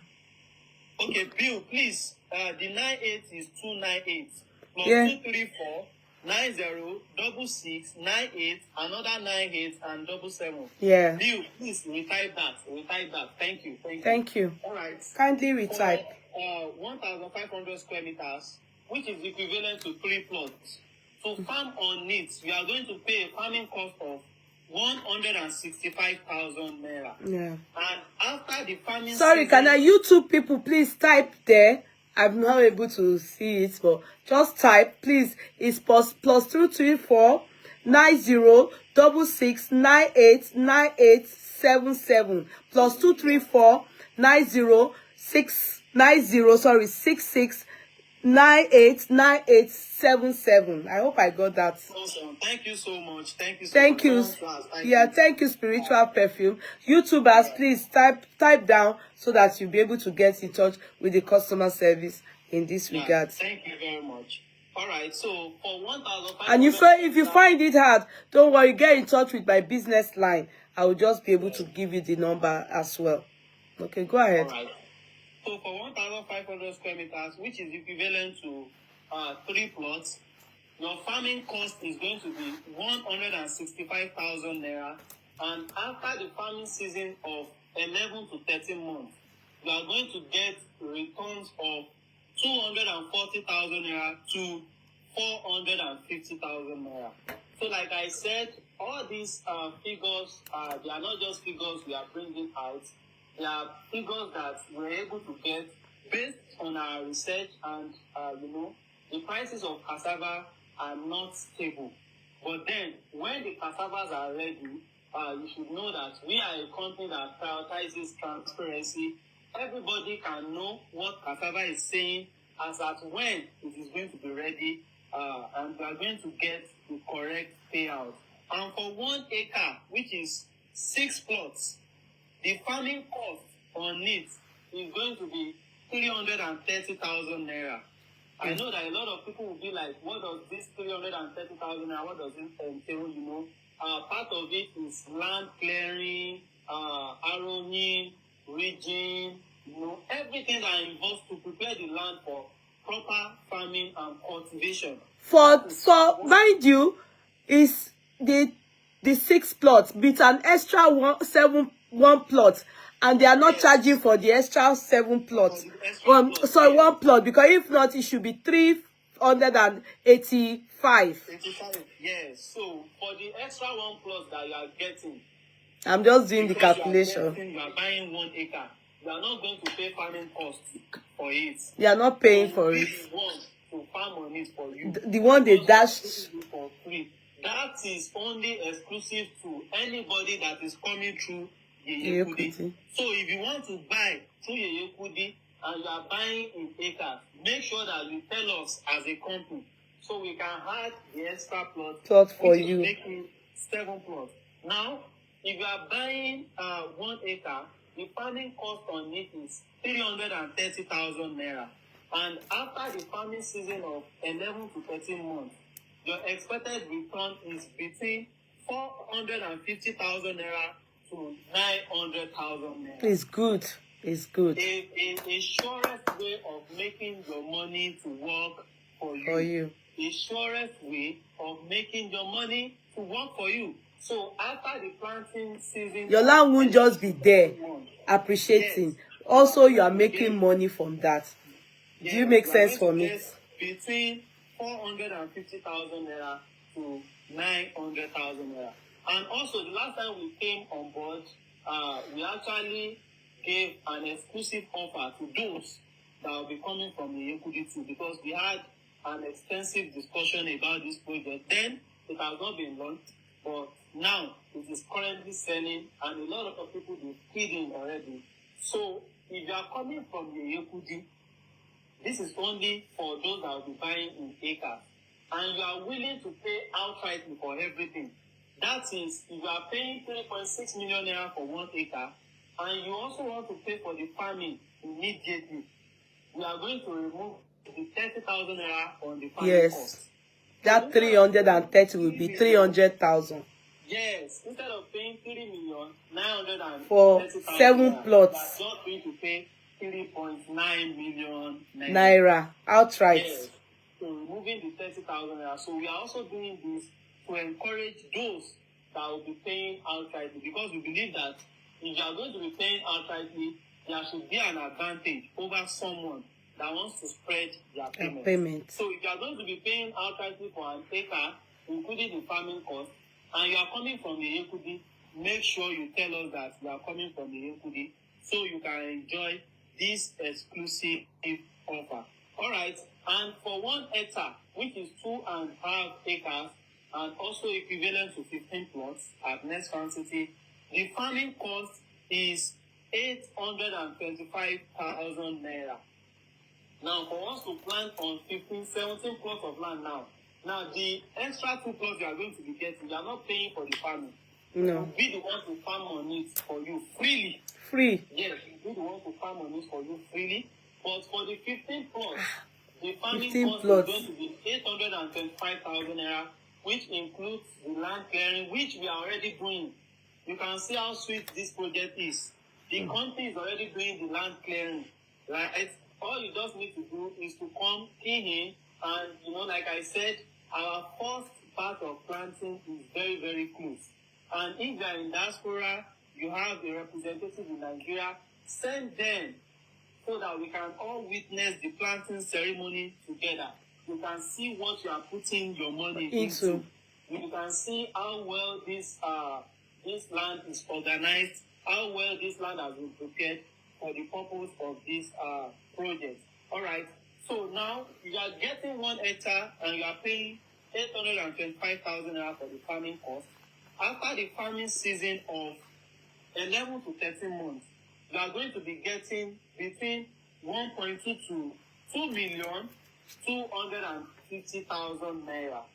Okay, Bill, please. The 98 is 298 plus Yeah. 234 90 66 98 another 98 and 77. Yeah. Bill, please retype that. Retype that. Thank you. Thank you. All right. Kindly retype. For 1,500 square meters, which is equivalent to 3 plots. To farm on it, you are going to pay a farming cost of 165,000 naira. Yeah. And after the farming Sorry, season, can I YouTube people please type there? I'm not able to see it, but just type, please. It's plus 234 90 66 98 98 77 plus 234 90 66 98 98 77. I hope I got that. awesome. Thank you so much. Thank you so Thank you. much. Thank you, Spiritual Perfume. YouTubers, please type down so that you'll be able to get in touch with the customer service in this regard. Thank you very much. All right, so for 1,500... And if you find it hard, don't worry, get in touch with my business line. I will just be able to give you the number as well. Okay, go ahead. All right. So for 1,500 square meters, which is equivalent to 3 plots, your farming cost is going to be 165,000 naira. And after the farming season of 11 to 13 months, you are going to get returns of 240,000 naira to 450,000 naira. So like I said, all these figures, they are not just figures we are bringing out. They are figures that we're able to get based on our research, and the prices of cassava are not stable. But then, when the cassavas are ready, you should know that we are a company that prioritizes transparency. Everybody can know what cassava is saying as at when it is going to be ready, and we are going to get the correct payout. And for 1 acre, which is 6 plots, the farming cost on it is going to be 330,000 naira. I know that a lot of people will be like, what does this 330,000 naira, what does it entail, part of it is land clearing, harrowing, ridging, everything that involves to prepare the land for proper farming and cultivation. For mind you, is the 6 plots with an extra one plot, and they are not charging for the extra 7 plots. Sorry, 1 plot, because if not, it should be 385. 85, yes. So for the extra 1 plot that you are getting, I'm just doing the calculation. You are buying 1 acre. You are not going to pay farming costs for it. You are not paying for it. The one to farm on it for you. The one they dashed for free. That is only exclusive to anybody that is coming through Yeye Kudi. So if you want to buy through Yeye Kudi and you are buying in acres, make sure that you tell us as a company so we can add the extra plot for you. Making 7 plots. Now, if you are buying 1 acre, the farming cost on it is 330,000 naira. And after the farming season of 11 to 13 months, your expected return is between 450,000 naira to 900,000 naira. It's good. It's good. A surest way of making your money to work for you. A surest way of making your money to work for you. So after the planting season, your land won't just be there appreciating. Yes. Also, you are making money from that. Yes. Do you make sense for me? Between 450,000 naira to 900,000 naira. And also, the last time we came on board, we actually gave an exclusive offer to those that will be coming from the Yeye Kudi too, because we had an extensive discussion about this project. Then it has not been launched, but now it is currently selling, and a lot of people will feed in already. So if you are coming from the Yeye Kudi, this is only for those that will be buying in acres, and you are willing to pay outright for everything. That is, if you are paying 3.6 million naira for 1 acre, and you also want to pay for the farming immediately, we are going to remove the 30,000 naira on the farming cost. That 330 will be 300,000. Yes, instead of paying 3,930,000 for 7 plots, you are just going to pay 3.9 million naira outright. Yes. So removing the 30,000 naira. So we are also doing this to encourage those that will be paying outrightly, because we believe that if you are going to be paying outrightly, there should be an advantage over someone that wants to spread their payment. So if you are going to be paying outrightly for an acre, including the farming cost, and you are coming from the Yekudi, make sure you tell us that you are coming from the Yekudi so you can enjoy this exclusive offer. All right. And for 1 hectare, which is 2.5 acres, and also equivalent to 15 plots at Nest Farmcity, the farming cost is 825,000 naira. Now, for us to plant on 17 plots of land now, the extra 2 plots you are going to be getting, you are not paying for the farming. No. We the one to farm on it for you freely. Free. Yes, we the one to farm on it for you freely. But for the 15 plots, the farming cost is going to be 825,000 naira, which includes the land clearing, which we are already doing. You can see how sweet this project is. The company is already doing the land clearing, right? All you just need to do is to come in, and like I said, our first part of planting is very, very close. And if you are in diaspora, you have a representative in Nigeria, send them so that we can all witness the planting ceremony together. You can see what you are putting your money into. You can see how well this land is organized, how well this land has been prepared for the purpose of this project. All right. So now you are getting 1 hectare and you are paying 825,000 naira for the farming cost. After the farming season of 11 to 13 months, you are going to be getting between 1.2 to 2,250,000 naira.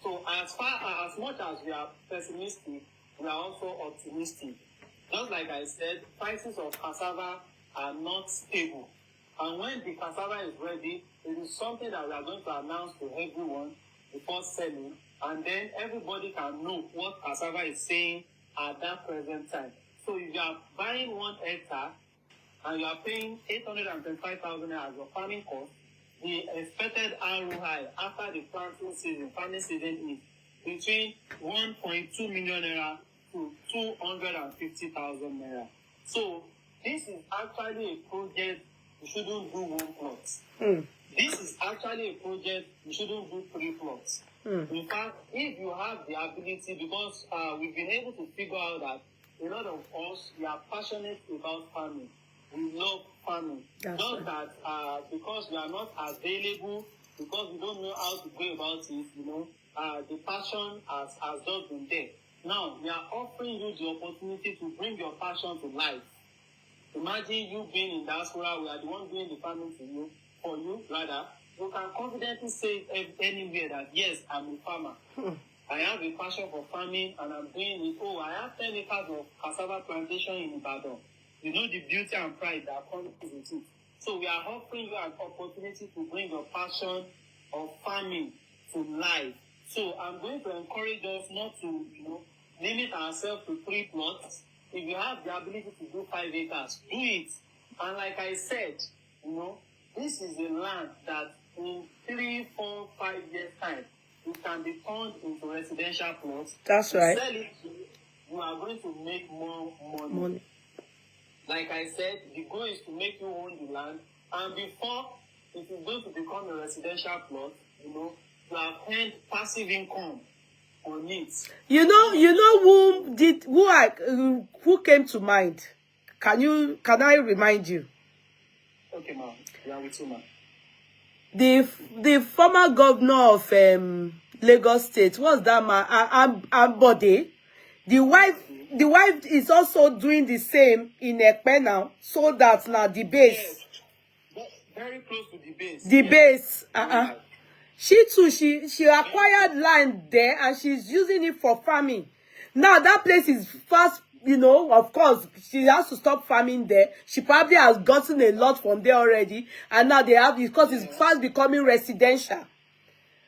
So as much as we are pessimistic, we are also optimistic. Just like I said, prices of cassava are not stable. And when the cassava is ready, it is something that we are going to announce to everyone before selling. And then everybody can know what cassava is saying at that present time. So if you are buying 1 hectare and you are paying 825,000 as your farming cost, the expected ROI after the farming season is between 1.2 million naira to 250,000 naira. So this is actually a project you shouldn't do 1 plot. This is actually a project you shouldn't do 3 plots. In fact, if you have the ability, because we've been able to figure out that a lot of us, we are passionate about farming. We love farming. Just that because we are not available, because we don't know how to go about it, the passion has just been there. Now, we are offering you the opportunity to bring your passion to life. Imagine you being in diaspora, we are the one doing the farming for you, rather. You can confidently say anywhere that, yes, I'm a farmer. I have a passion for farming and I'm doing it. Oh, I have 10 acres of cassava plantation in Ibadan. You know the beauty and pride that comes with it. So we are offering you an opportunity to bring your passion of farming to life. So I'm going to encourage us not to, limit ourselves to 3 plots. If you have the ability to do 5 acres, do it. And like I said, this is a land that in 3, 4, 5 years' time, it can be turned into residential plots. That's right. Sell it, you are going to make more money. Like I said, the goal is to make you own the land. And before it is going to become a residential plot, you have earned passive income on it. Who came to mind? Can I remind you? Okay, ma'am. We are with you, ma'am. The former governor of Lagos State, what's that man? Ambode. The wife is also doing the same in Ekpe now, so that now the base. Yes. Very close to the base. The base. She too, she acquired land there and she's using it for farming. Now that place is fast, you know, of course, she has to stop farming there. She probably has gotten a lot from there already. And now they have, because it's fast becoming residential.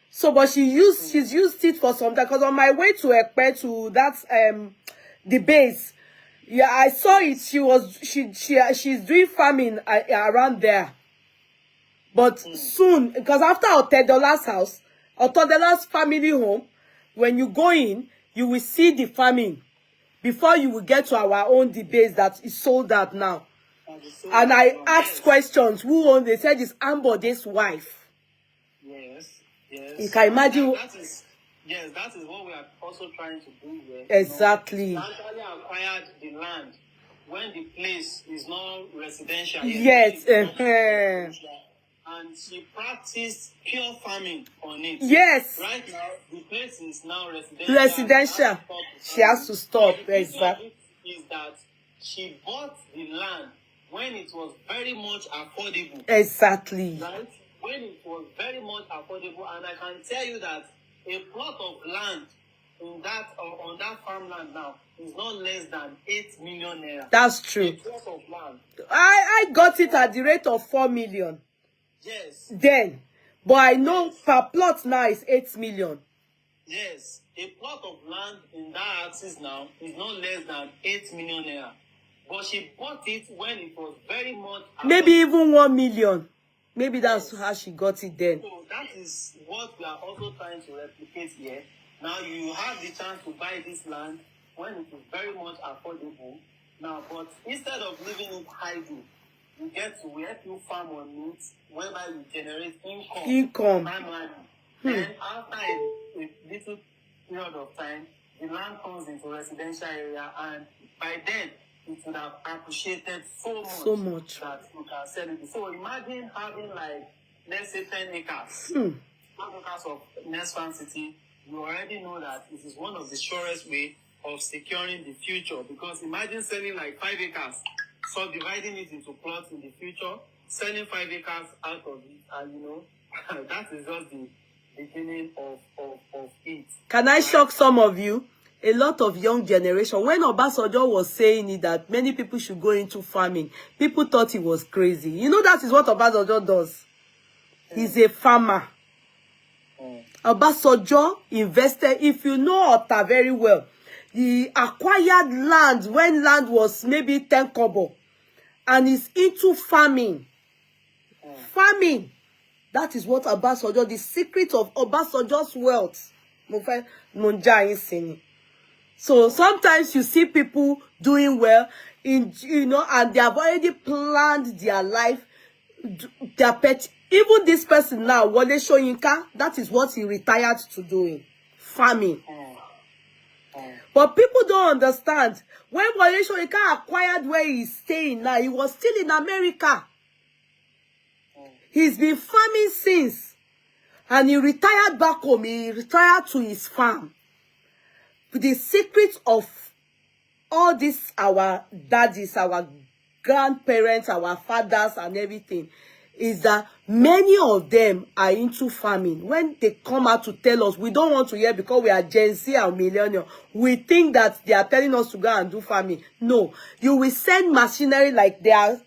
So, but she's used it for some time. Because on my way to Ekpe, to that, the base, yeah, I saw it. She's doing farming around there. But soon, because after Otedola's house, Otedola's family home, when you go in, you will see the farming before you will get to our own debate that is sold out now. And I asked questions. Who owned? They said it's Ambode's wife. Yes. You can imagine. That is what we are also trying to do here. Exactly. She actually acquired the land when the place is not residential. Yes. And she practiced pure farming on it. Yes. Right now, the place is now residential. Residential. She has to stop. Exactly. Is that she bought the land when it was very much affordable. Exactly. Right? When it was very much affordable, and I can tell you that a plot of land in that on that farmland now is not less than 8 million naira. That's true. A plot of land. I got it at the rate of 4 million. Yes. Then, but I know per plot now is 8 million. Yes, a plot of land in that axis now is not less than 8 million naira. But she bought it when it was very much. Maybe even 1 million. Maybe that's how she got it then. So that is what we are also trying to replicate here. Now you have the chance to buy this land when it is very much affordable. Now, but instead of leaving it idle, we help you farm on it, whereby you generate income. Primarily. Then after a little period of time, the land comes into residential area, and by then it would have appreciated so much that you can sell it. So imagine having, like, let's say 10 acres. 10 acres of Nest Farmcity. You already know that it is one of the surest way of securing the future, because imagine selling like 5 acres, subdividing it into plots in the future, selling 5 acres out of it, and you know, that is just the beginning of it. Can I shock some of you? A lot of young generation, when Obasanjo was saying it, that many people should go into farming, people thought he was crazy. You know, that is what Obasanjo does. He's a farmer. Obasanjo invested, if you know Ota very well, he acquired land when land was maybe 10 kobo, and is into farming. Farming. That is what Obasanjo, the secret of Obasanjo's wealth. So sometimes you see people doing well, and they have already planned their life, their pet. Even this person now, Wole Soyinka, that is what he retired to doing, farming. But people don't understand. When Wole Soyinka acquired where he's staying now, he was still in America. He's been farming since. And he retired back home. He retired to his farm. The secret of all this, our daddies, our grandparents, our fathers and everything, is that many of them are into farming. When they come out to tell us, we don't want to hear because we are Gen Z and millennial. We think that they are telling us to go and do farming. No, you will send machinery like they are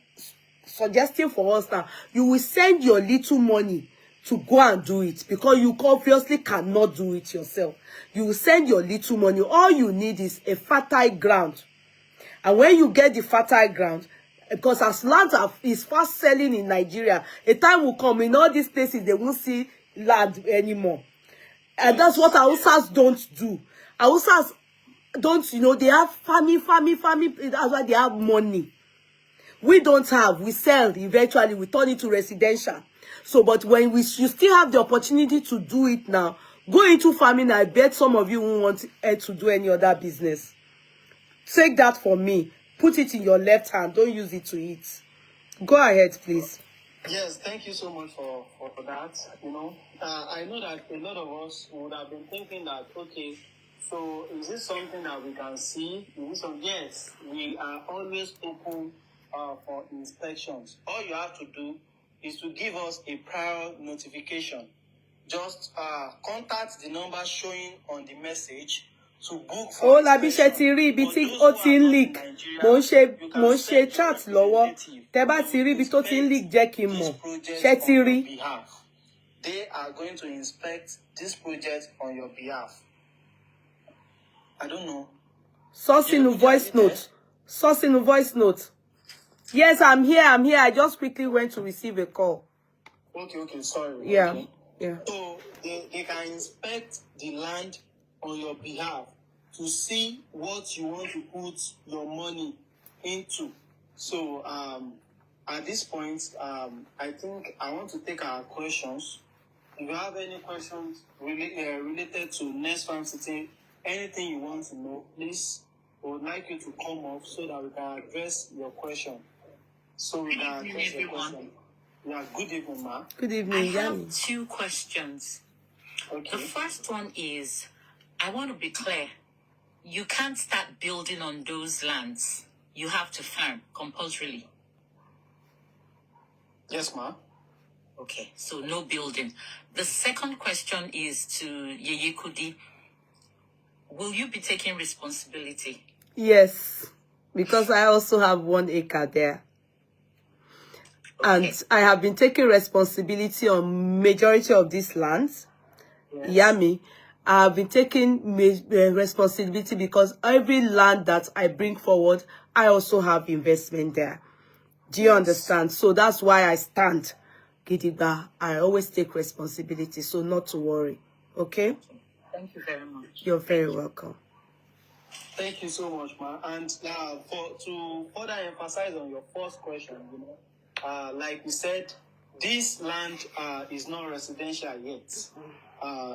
suggesting for us now. You will send your little money to go and do it, because you obviously cannot do it yourself. You will send your little money. All you need is a fertile ground. And when you get the fertile ground, because as land is fast selling in Nigeria, a time will come in all these places they won't see land anymore. And that's what Hausas don't do. Hausas don't, they have farming. That's why they have money. We don't have. We sell eventually. We turn it to residential. So, but when you still have the opportunity to do it now, go into farming. I bet some of you won't want to do any other business. Take that from me. Put it in your left hand. Don't use it to eat. Go ahead, please. Yes, thank you so much for that. I know that a lot of us would have been thinking that, okay, so is this something that we can see? Yes, we are always open for inspections. All you have to do is to give us a prior notification. just contact the number showing on the message to book Oh, for labi ṣe ti rí ibi tí ó ti ń leak. Mo ń ṣe chat lọ́wọ́. Tẹ́ bá ti rí ibi tó ti ń leak jẹ́ kí n mọ̀. Ṣé ti rí? They are going to inspect this project on your behalf. I don't know. Source in voice note. Source in voice note. Yes, I'm here. I just quickly went to receive a call. Okay, sorry. Yeah, okay. yeah. So they can inspect the land on your behalf to see what you want to put your money into. So at this point, I think I want to take our questions. If you have any questions related to Nest Farmcity, anything you want to know, please, we would like you to come up so that we can address your question. So we can address your question. Yeah, good evening, ma. Good evening, I have 2 questions. Okay. The first one is, I want to be clear. You can't start building on those lands. You have to farm compulsorily. Yes, ma. Okay, so no building. The second question is to Yeye Kudi. Will you be taking responsibility? Yes, because I also have 1 acre there. Okay. And I have been taking responsibility on majority of these lands. Yes. Yami, I have been taking responsibility because every land that I bring forward, I also have investment there. Do you understand? So that's why I stand. Gidigba, I always take responsibility, so not to worry. Okay? Thank you very much. You're very welcome. Thank you so much, ma. And to further emphasize on your first question, like we said, this land is not residential yet.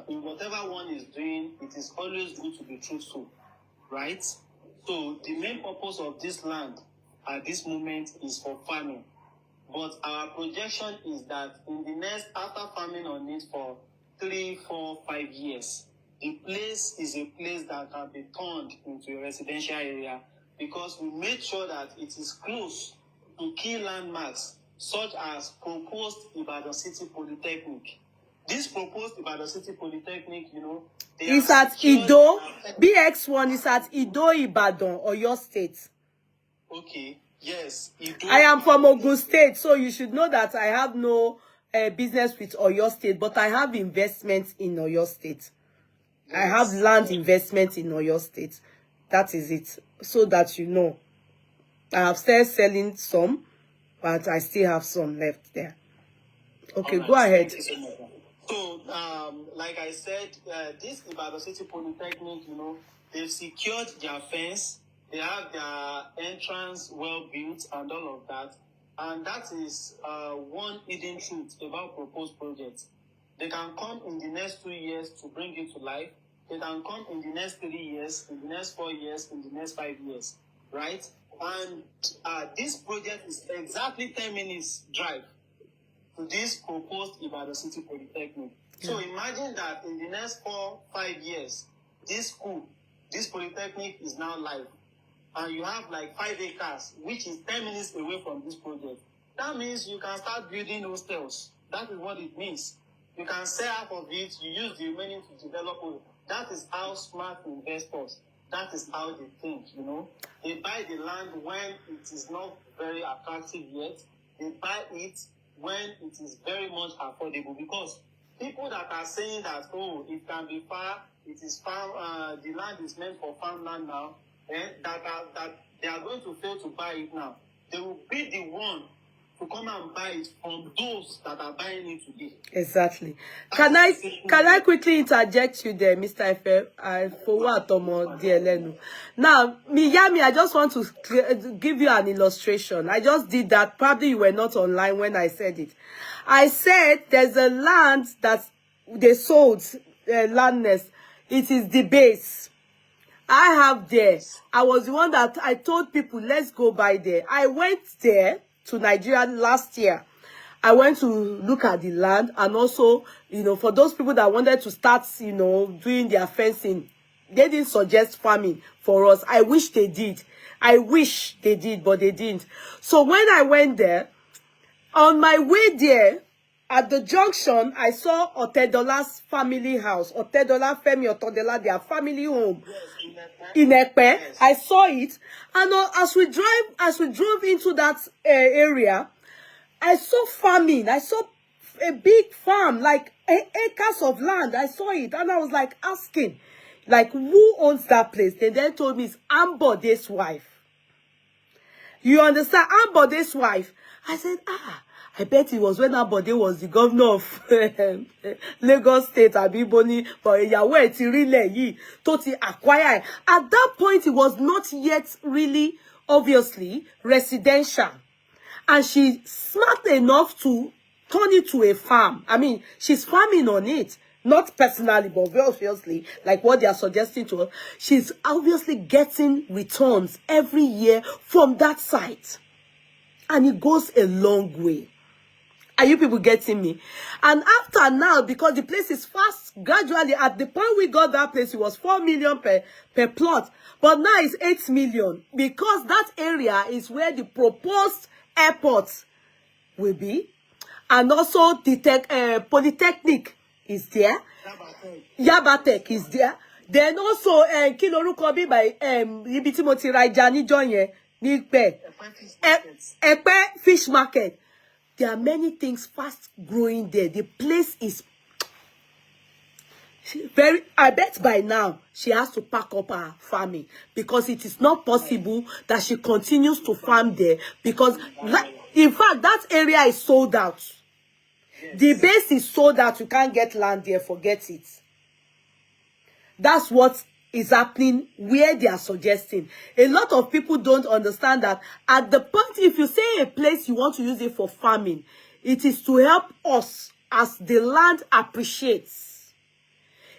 In whatever one is doing, it is always good to be truthful, right? So the main purpose of this land at this moment is for farming. But our projection is that in the next, after farming on it for 3, 4, 5 years, the place is a place that can be turned into a residential area because we made sure that it is close to key landmarks such as proposed Ibadan City Polytechnic. This proposed Ibadan City Polytechnic, It's at Ido. BX1 is at Ido, Ibadan, or your state. Okay. Yes. Ido, I am from Ogun State, so you should know that I have no business with Oyo State, but I have investments in Oyo State. Yes. I have land investment in Oyo State. That is it. So that you know. I have started selling some, but I still have some left there. Okay, right. Go ahead. So, like I said, this Ibadan City Polytechnic, they've secured their fence. They have their entrance well built and all of that. And that is one hidden truth about proposed projects. They can come in the next 2 years to bring it to life. They can come in the next 3 years, in the next 4 years, in the next 5 years, right? And this project is exactly 10 minutes drive to this proposed Ibadan City Polytechnic. Yeah. So imagine that in the next 4, 5 years, this school, this polytechnic is now live. And you have like 5 acres, which is 10 minutes away from this project. That means you can start building hostels. That is what it means. You can sell half of it, you use the remaining to develop it. That is how smart investors, that is how they think, They buy the land when it is not very attractive yet. They buy it when it is very much affordable. Because people that are saying that, it can be far, it is farm, the land is meant for farmland now, that they are going to fail to buy it now. They will be the one to come and buy it from those that are buying it today. Exactly. Can I quickly interject you there, Mr. Efe? Now, Miyami, I just want to give you an illustration. I just did that. Probably you were not online when I said it. I said there's a land that they sold, landness. It is the base. I have there. I was the one that I told people, let's go by there. I went there to Nigeria last year. I went to look at the land and also, for those people that wanted to start, doing their fencing, they didn't suggest farming for us. I wish they did. I wish they did, but they didn't. So when I went there, on my way there, At the junction, I saw Otedola's family house. Otedola, Femi Otedola, their family home. In Ekpe. Yes. I saw it. And as we drove into that area, I saw farming. I saw a big farm, like acres of land. I saw it. And I was like asking, like, who owns that place? They then told me it's Ambode's wife. You understand? Ambode's wife. I said, I bet it was when Ambode was the governor of Lagos State, Abiboni, but Yahweh Tirile Toti acquire. At that point, it was not yet really, obviously, residential. And she's smart enough to turn it to a farm. I mean, she's farming on it. Not personally, but obviously, like what they are suggesting to her. She's obviously getting returns every year from that site. And it goes a long way. Are you people getting me? And after now, because the place is fast, gradually, at the point we got that place, it was 4 million per plot. But now it's 8 million. Because that area is where the proposed airport will be. And also the Polytechnic is there. Yabatech is there. Then also, Kilorukobi by Ibitimoti Raijani Jonye, Epe Fish Market. There are many things fast growing there. The place is very, I bet by now she has to pack up her farming because it is not possible that she continues to farm there because, in fact, that area is sold out. Yes. The base is sold out. You can't get land there. Forget it. That's what is happening where they are suggesting. A lot of people don't understand that at the point, if you say a place you want to use it for farming, it is to help us as the land appreciates.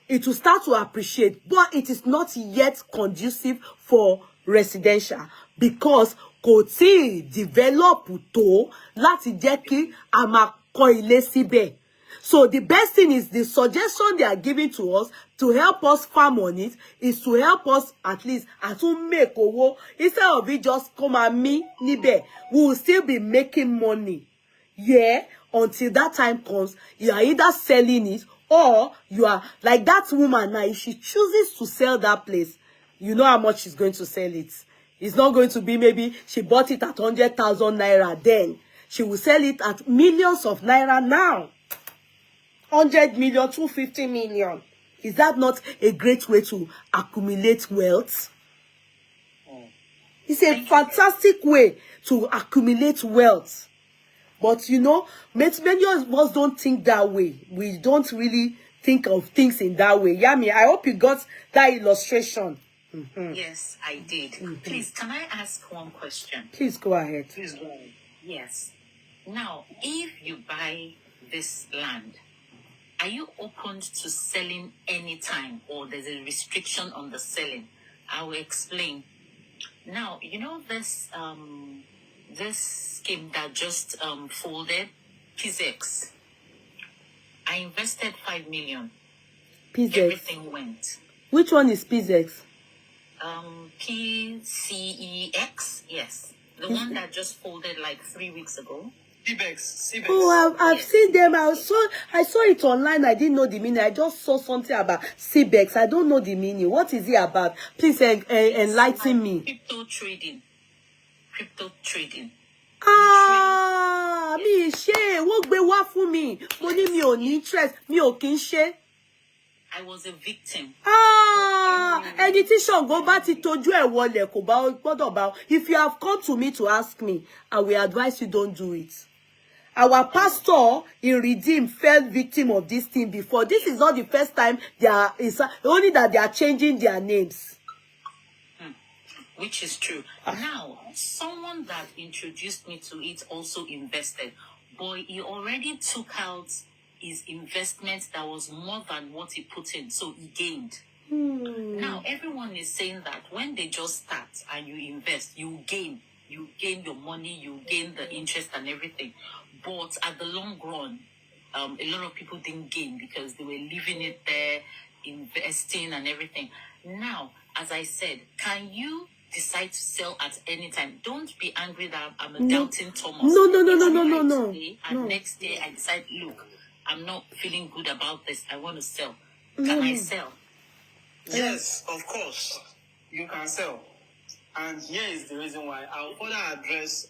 It will start to appreciate, but it is not yet conducive for residential because kò tíì develop tó láti jẹ́ kí a máa kọ́ ilé síbẹ̀. So the best thing is the suggestion they are giving to us to help us farm on it is to help us at least and to make owó instead of it just come at me níbẹ̀. We will still be making money. Yeah, until that time comes, you are either selling it or you are like that woman now. If she chooses to sell that place, you know how much she's going to sell it. It's not going to be maybe she bought it at 100,000 naira then. She will sell it at millions of naira now. 100 million, 250 million. Is that not a great way to accumulate wealth? It's a fantastic way to accumulate wealth. But you know, many of us don't think that way. We don't really think of things in that way. Yami, I hope you got that illustration. Yes, I did. Please, can I ask one question? Please go ahead. Please go ahead. Yes. Now, if you buy this land, are you open to selling anytime or there's a restriction on the selling? I will explain. Now, you know this this scheme that just folded, PZX. I invested 5 million. PZX. Everything went. Which one is PZX? PCEX, yes. The one that just folded like 3 weeks ago. CBEX. Oh, I've seen them. I saw it online. I didn't know the meaning. I just saw something about CBEX. I don't know the meaning. What is it about? Please enlighten me. Crypto trading. Mi ṣe wo gbe wá fún mi. Mo ní mi ò ní interest. Mi ò kí ń ṣe. I was a victim. Ẹni tí Ṣàngó bá ti tọ́jú ẹ̀ wọlẹ̀ kò bá gbọ́dọ̀ bá. If you have come to me to ask me, I will advise you don't do it. Our pastor in Redeem fell victim of this thing before. This is not the first time only that they are changing their names. Which is true. Now, someone that introduced me to it also invested. But he already took out his investment that was more than what he put in. So he gained. Now, everyone is saying that when they just start and you invest, you gain. You gain your money, you gain the interest and everything. But at the long run, a lot of people didn't gain because they were leaving it there, investing and everything. Now, as I said, can you decide to sell at any time. Don't be angry that I'm a doubting Thomas. No. Today, and next day I decide, look, I'm not feeling good about this. I want to sell. Mm-hmm. Can I sell? Yes, of course. You can sell. And here is the reason why. I'll further address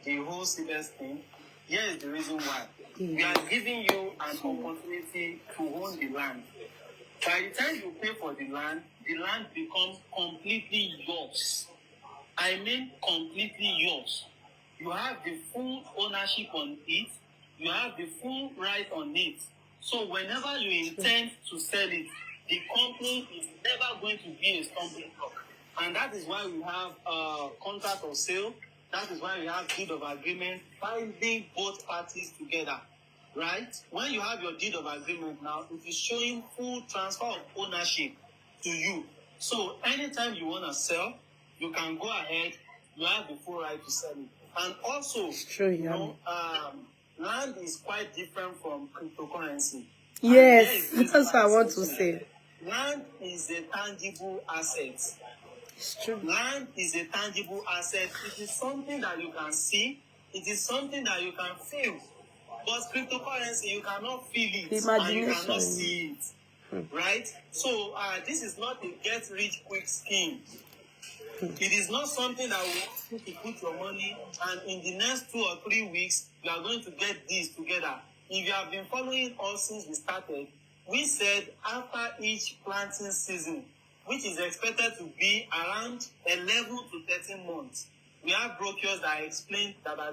the whole serious thing. Here is the reason why. We are giving you an opportunity to own the land. By the time you pay for the land becomes completely yours. I mean completely yours. You have the full ownership on it. You have the full right on it. So whenever you intend to sell it, the company is never going to be a stumbling block. And that is why we have a contract of sale. That is why we have deed of agreement, binding both parties together. Right? When you have your deed of agreement now, it is showing full transfer of ownership to you. So anytime you want to sell, you can go ahead. You have the full right to sell it. And also, land is quite different from cryptocurrency. Yes, that's what I want to say. Land is a tangible asset. It's true. Land is a tangible asset. It is something that you can see. It is something that you can feel. But cryptocurrency, you cannot feel it and you cannot see it. Right? So this is not a get-rich-quick scheme. It is not something that will want you to put your money and in the next 2 or 3 weeks, you are going to get this together. If you have been following us since we started, we said after each planting season, which is expected to be around 11 to 13 months, we have brokers that have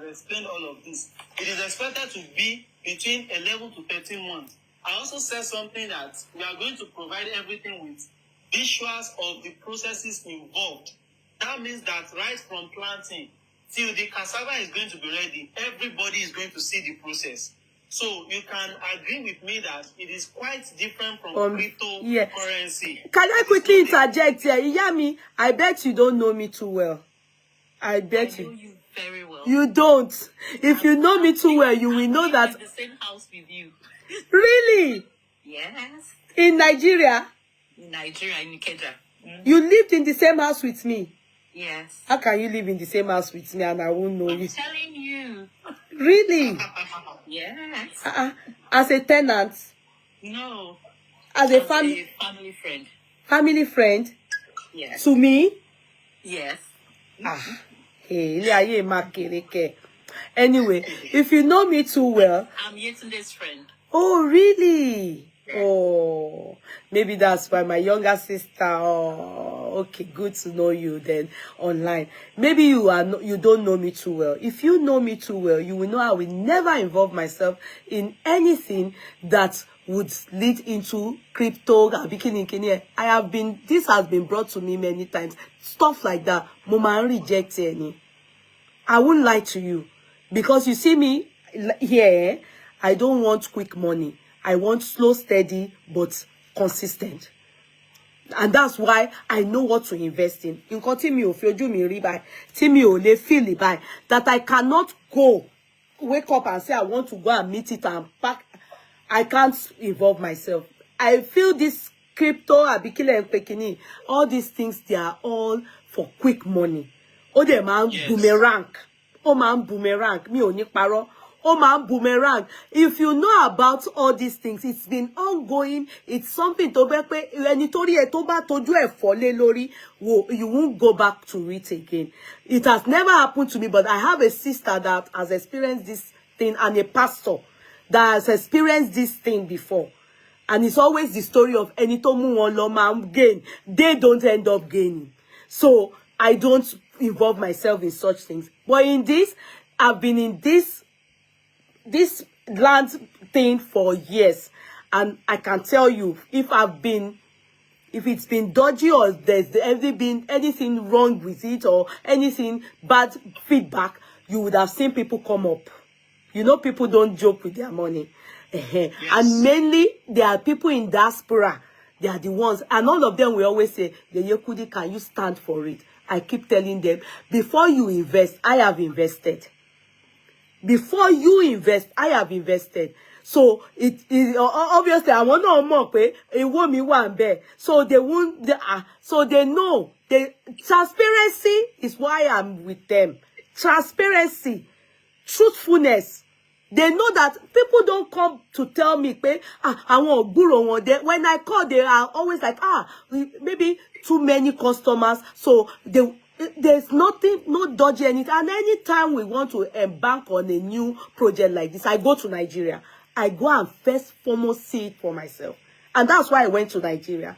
explained all of this. It is expected to be between 11 to 13 months. I also said something that we are going to provide everything with visuals of the processes involved. That means that right from planting till the cassava is going to be ready, everybody is going to see the process. So you can agree with me that it is quite different from cryptocurrency. Can I quickly interject here? You hear me? I bet you don't know me too well. I bet I know you very well. You don't. If you know me too well, you will know that. I'm in the same house with you. Really? Yes. In Nigeria? In Nigeria, in Ikeja. You lived in the same house with me? Yes. How can you live in the same house with me and I won't know you? I'm telling you. Really? Yes. As a tenant? No. As a family friend. Family friend? Yes. To me? Yes. Anyway, if you know me too well. I'm Yetunde's friend. Oh, really? Oh, maybe that's why my younger sister. Oh, okay, good to know you then online. Maybe you don't know me too well. If you know me too well, you will know I will never involve myself in anything that would lead into crypto. This has been brought to me many times. Stuff like that. Mama reject any. I won't lie to you. Because you see me here, I don't want quick money. I want slow, steady, but consistent. And that's why I know what to invest in. In continue, if you me rebuy, le feel buy that I cannot go wake up and say I want to go and meet it and pack. I can't involve myself. I feel this crypto, Abikile and Pekini, all these things, they are all for quick money. Oh, they man boomerang. Oh man boomerang. Me oni paro. Oh man boomerang. If you know about all these things, it's been ongoing. It's something to be you won't go back to it again. It has never happened to me, but I have a sister that has experienced this thing and a pastor that has experienced this thing before. And it's always the story of Enitomu Oloma gain. They don't end up gaining. So I don't involve myself in such things. But in this, I've been in this land thing for years. And I can tell you, if it's been dodgy or there's ever been anything wrong with it or anything bad feedback, you would have seen people come up. You know, people don't joke with their money. Yes. And mainly, there are people in diaspora. They are the ones. And all of them will always say, Yekudi, can you stand for it? I keep telling them, before you invest, I have invested. Before you invest, I have invested. So it obviously I want no more pay. It won't be one bear. So they won't. So they know Transparency is why I'm with them. Transparency, truthfulness. They know that people don't come to tell me, I want guru one day. When I call, they are always like, maybe too many customers. So there's nothing, no dodgy anything. And anytime we want to embark on a new project like this, I go to Nigeria. I go and first foremost see it for myself. And that's why I went to Nigeria.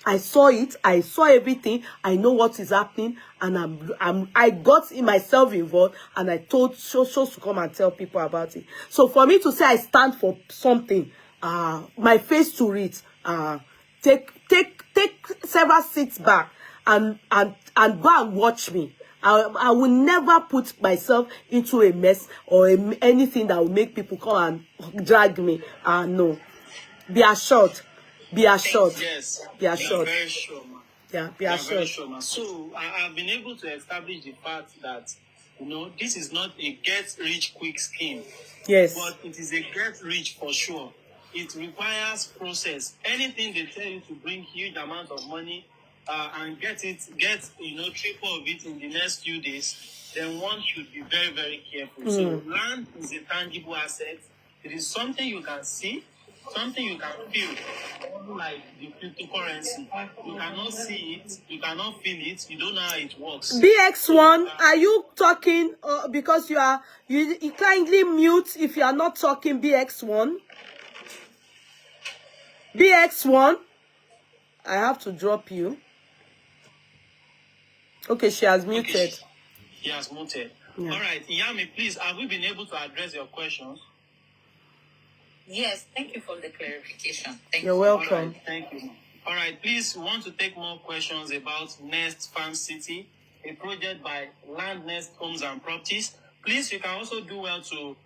I saw it. I saw everything. I know what is happening, and I got myself involved, and I told shows to come and tell people about it. So for me to say I stand for something, my face to it, take several seats back, and go and watch me. I will never put myself into a mess or anything that will make people come and drag me. No, be assured. Be assured. Yes, be assured. Very sure, man. Yeah, be assured. Very sure, man. So I've been able to establish the fact that this is not a get-rich-quick scheme. Yes. But it is a get-rich for sure. It requires process. Anything they tell you to bring huge amounts of money and get triple of it in the next few days, then one should be very, very careful. So land is a tangible asset. It is something you can see, something you can feel, like the cryptocurrency. You cannot see it, you cannot feel it, you don't know how it works. BX1, are you talking? Because you kindly mute if you are not talking. BX1. BX1, I have to drop you. Okay, she has muted. Okay, she has muted. Yeah. All right, Yami, please, have we been able to address your questions? Yes, thank you for the clarification. You're welcome. All right, thank you. All right, please, we want to take more questions about Nest Farmcity, a project by Land Nest Homes and Properties. Please, you can also do well to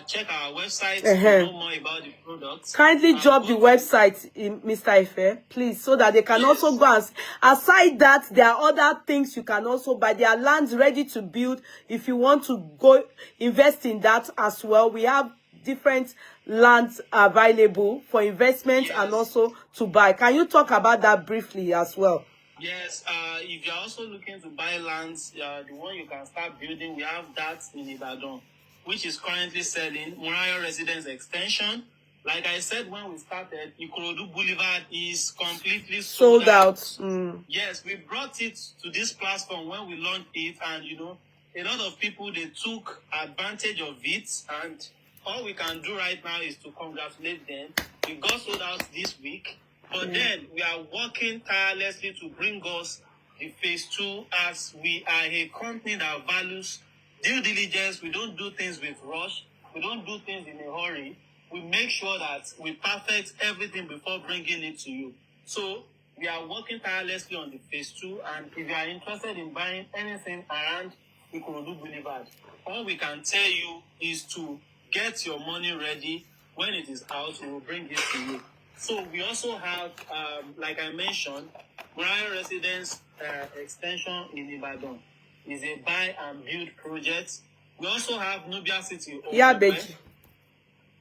check our website to know more about the products. Kindly drop the website, Mr. Ife, please, so that they can also go and... Aside that, there are other things you can also buy. There are lands ready to build. If you want to go invest in that as well, we have different lands available for investment and also to buy. Can you talk about that briefly as well? Yes, if you're also looking to buy lands, the one you can start building, we have that in Ibadan, which is currently selling. Muraya Residence Extension. Like I said when we started, Ikorodu Boulevard is completely sold out. Yes, we brought it to this platform when we launched it, and a lot of people, they took advantage of it, and all we can do right now is to congratulate them. We got sold out this week, but then we are working tirelessly to bring us the phase 2, as we are a company that values due diligence. We don't do things with rush. We don't do things in a hurry. We make sure that we perfect everything before bringing it to you. So we are working tirelessly on the phase 2, and if you are interested in buying anything around Ikorodu Boulevard, all we can tell you is to get your money ready. When it is out, we will bring it to you. So we also have, like I mentioned, Muraya Residence Extension in Ibadan is a buy and build project. We also have Nubia City,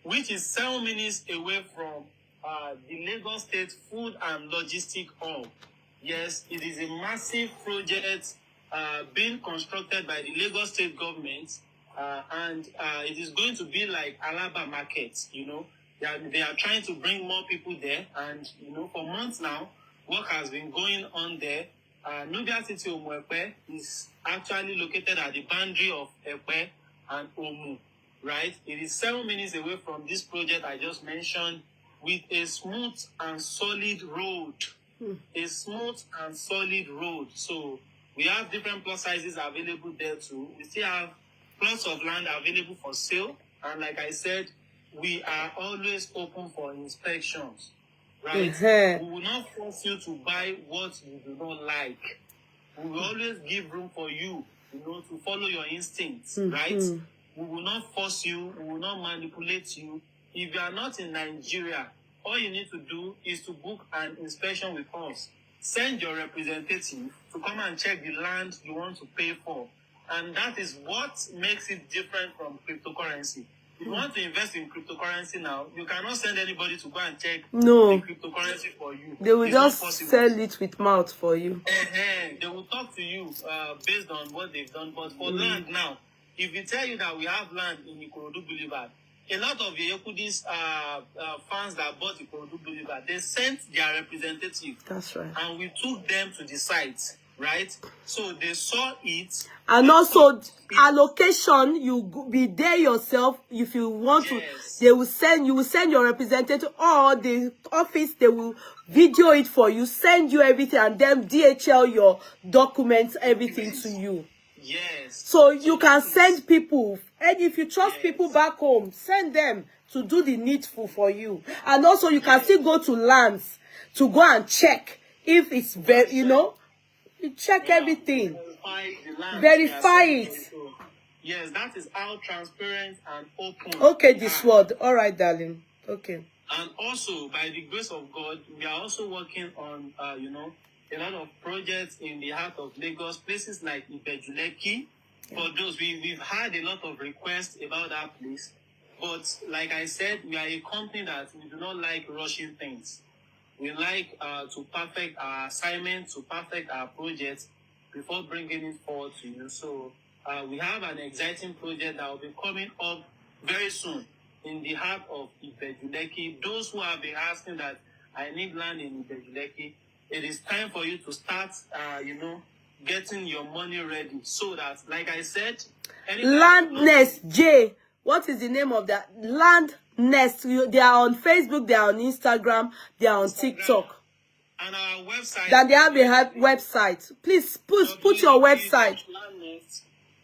which is 7 minutes away from the Lagos State Food and Logistic Hub. Yes, it is a massive project being constructed by the Lagos State government. And it is going to be like Alaba Market, They are trying to bring more people there. And, for months now, work has been going on there. Nubia City Omu is actually located at the boundary of Epe and Omu, right? It is 7 minutes away from this project I just mentioned, with a smooth and solid road. A smooth and solid road. So we have different plot sizes available there too. We still have plots of land available for sale, and like I said, we are always open for inspections, right? We will not force you to buy what you do not like. We will always give room for you, to follow your instincts, right? We will not force you, we will not manipulate you. If you are not in Nigeria, all you need to do is to book an inspection with us. Send your representative to come and check the land you want to pay for. And that is what makes it different from cryptocurrency. If you want to invest in cryptocurrency now, you cannot send anybody to go and check No. the cryptocurrency for you. They will It's not just possible. sell it with mouth for you. They will talk to you based on what they've done. But for land now, if we tell you that we have land in Ikorodu Boulevard, a lot of the Yekudis fans that bought Ikorodu Boulevard, they sent their representative. That's right. And we took them to the site, right? So they saw it. And also allocation, be there yourself. If you want to, you will send your representative, or the office, they will video it for you, send you everything, and then DHL your documents, everything to you. Yes. So you can send people, and if you trust people back home, send them to do the needful for you. And also you can still go to lands to go and check if it's very, you check everything. Verify it. Yes, that is how transparent and open. Okay, this word. All right, darling. Okay. And also, by the grace of God, we are also working on, a lot of projects in the heart of Lagos, places like Ibejuleki. For those, we've had a lot of requests about that place. But like I said, we are a company that we do not like rushing things. We like to perfect our assignment, to perfect our projects before bringing it forward to you. So we have an exciting project that will be coming up very soon in the heart of Ibejuleki. Those who have been asking that I need land in Ibejuleki, it is time for you to start, getting your money ready. So that, like I said, Land Nest, J. What is the name of that? Land Nest. They are on Facebook, they are on Instagram, they are on TikTok. And our website. That they have a website. Please put your website.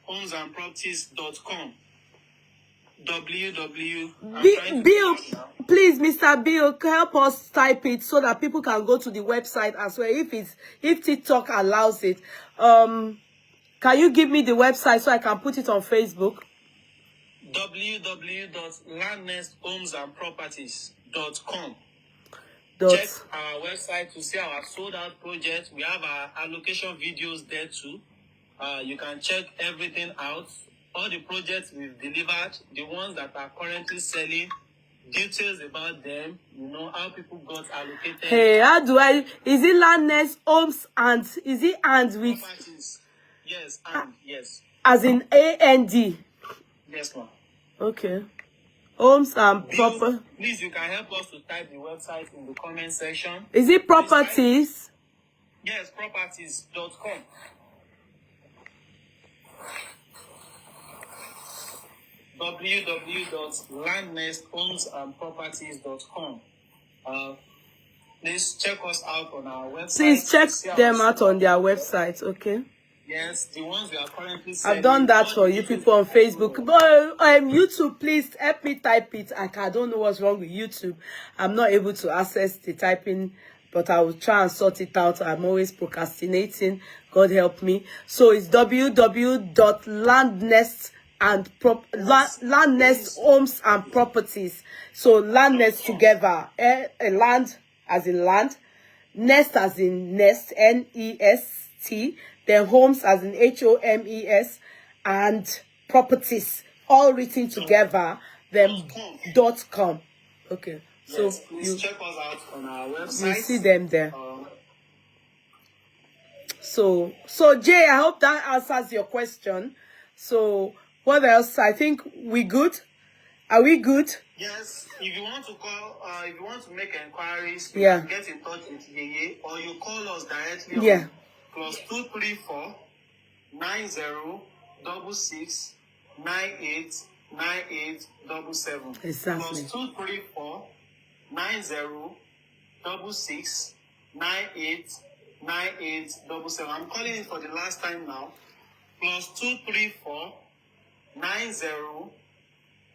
Landnesthomesandsproperties.com. Bill, please, Mr. Bill, help us type it so that people can go to the website as well. If TikTok allows it, can you give me the website so I can put it on Facebook? www.landnesthomesandsproperties.com. Check our website to see our sold out project. We have our allocation videos there too. You can check everything out. All the projects we've delivered, the ones that are currently selling, details about them, how people got allocated. Hey, is it Land Nest Homes and, is it and with? Properties. Yes, and, yes. As in A-N-D? Yes, ma'am. Okay. Homes and proper. Please, you can help us to type the website in the comment section. Is it properties? Yes, properties.com. www.landnesthomesandsproperties.com. Please check us out on our website. Please check them out on their website, okay? Yes, the ones we are currently selling. I've done that for you people on Facebook. But YouTube, please help me type it. I don't know what's wrong with YouTube. I'm not able to access the typing, but I will try and sort it out. I'm always procrastinating. God help me. So it's www.landnest Homes and Properties. So Land Nest together. Land as in land. Nest as in nest. N-E-S-T. Then homes as in H-O-M-E-S. And properties. All written together. Then .com. Okay. So yes, please check us out on our website. You see them there. So Jay, I hope that answers your question. So what else? I think we good. Are we good? Yes. If you want to call, if you want to make inquiries, you can get in touch with Yeye, or you call us directly on +234 90 66 98 9877. Exactly. +234 90 66 98 9877. I'm calling it for the last time now. +234 90